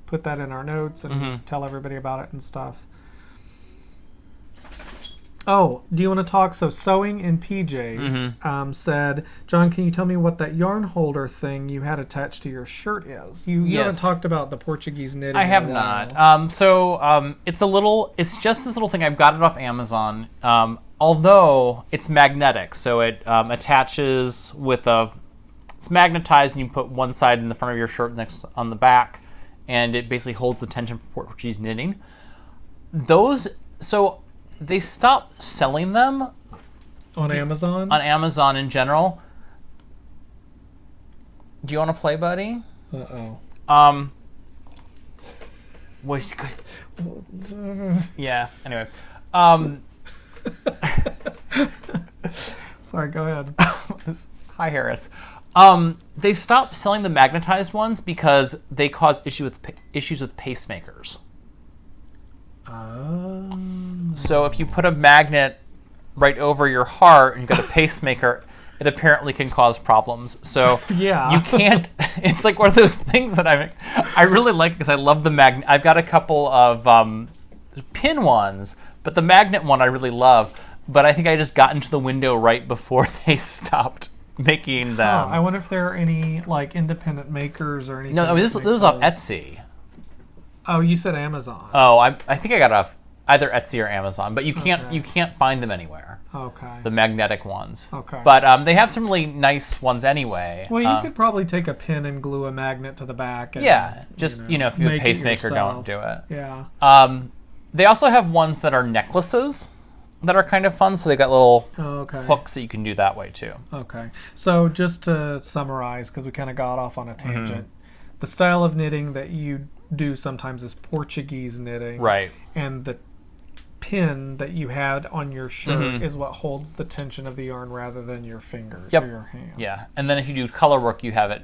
put that in our notes and tell everybody about it and stuff. Oh, do you want to talk? So Sewing in PJs said, John, can you tell me what that yarn holder thing you had attached to your shirt is? You haven't talked about the Portuguese knitting. I have not. It's just this little thing. I've got it off Amazon. Although it's magnetic, so it attaches with it's magnetized, and you put one side in the front of your shirt, next on the back, and it basically holds the tension for Portuguese knitting. They stopped selling them on Amazon. On Amazon in general. Do you want to play, buddy? Yeah. Anyway. Sorry. Go ahead. Hi, Harris. They stopped selling the magnetized ones because they cause issues with pacemakers. So if you put a magnet right over your heart and you've got a pacemaker, it apparently can cause problems. So you can't... It's like one of those things that I really like because I love the magnet. I've got a couple of pin ones, but the magnet one I really love. But I think I just got into the window right before they stopped making them. I wonder if there are any like independent makers or anything. No, I mean, this was off Etsy. Oh, you said Amazon. Oh, I think I got off either Etsy or Amazon, but you can't find them anywhere. Okay. The magnetic ones. Okay. But they have some really nice ones anyway. Well, you could probably take a pin and glue a magnet to the back. And, if you have a pacemaker, don't do it. Yeah. They also have ones that are necklaces, that are kind of fun. So they got little okay. hooks that you can do that way too. Okay. So just to summarize, because we kind of got off on a tangent, the style of knitting that you do sometimes is Portuguese knitting. Right. And the pin that you had on your shirt is what holds the tension of the yarn rather than your fingers or your hands. Yeah. And then if you do color work, you have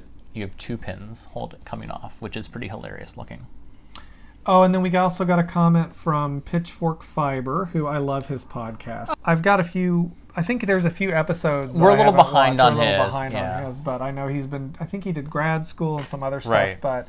2 pins coming off, which is pretty hilarious looking. Oh, and then we also got a comment from Pitchfork Fiber, who I love his podcast. I've got a few. I think there's a few episodes. We're a little behind on his. But I know I think he did grad school and some other stuff. Right. But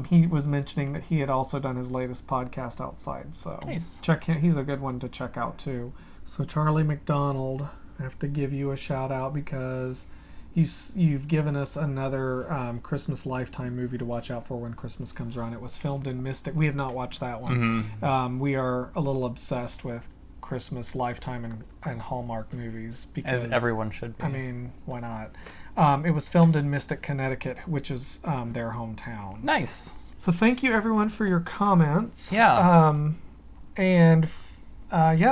he was mentioning that he had also done his latest podcast outside. So nice. Check him. He's a good one to check out too. So Charlie McDonald, I have to give you a shout out because you've given us another Christmas Lifetime movie to watch out for when Christmas comes around. It was filmed in Mystic. We have not watched that one. We are a little obsessed with Christmas Lifetime and Hallmark movies because as everyone should be. I mean, why not? It was filmed in Mystic, Connecticut, which is their hometown. Nice. So thank you everyone for your comments. Yeah.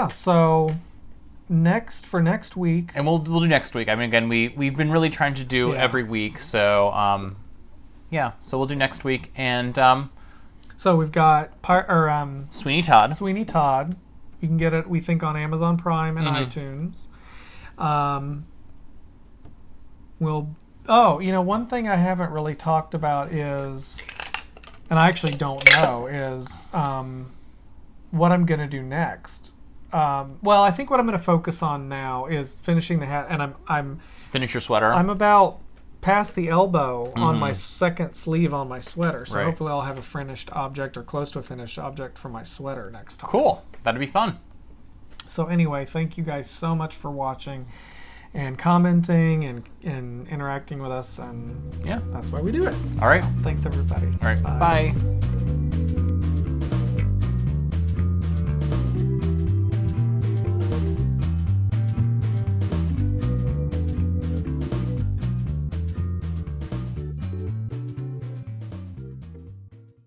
So next week, and we'll do next week. I mean, again, we've been really trying to do every week, so so we'll do next week. And so we've got Sweeney Todd. Sweeney Todd. You can get it, we think, on Amazon Prime and iTunes. One thing I haven't really talked about is, and I actually don't know, is what I'm going to do next. I think what I'm going to focus on now is finishing the hat, and I'm finish your sweater. I'm about past the elbow on my second sleeve on my sweater, so hopefully I'll have a finished object or close to a finished object for my sweater next time. Cool. That'd be fun. So anyway, thank you guys so much for watching and commenting and interacting with us, and that's why we do it. All right. So, thanks everybody. All right. Bye.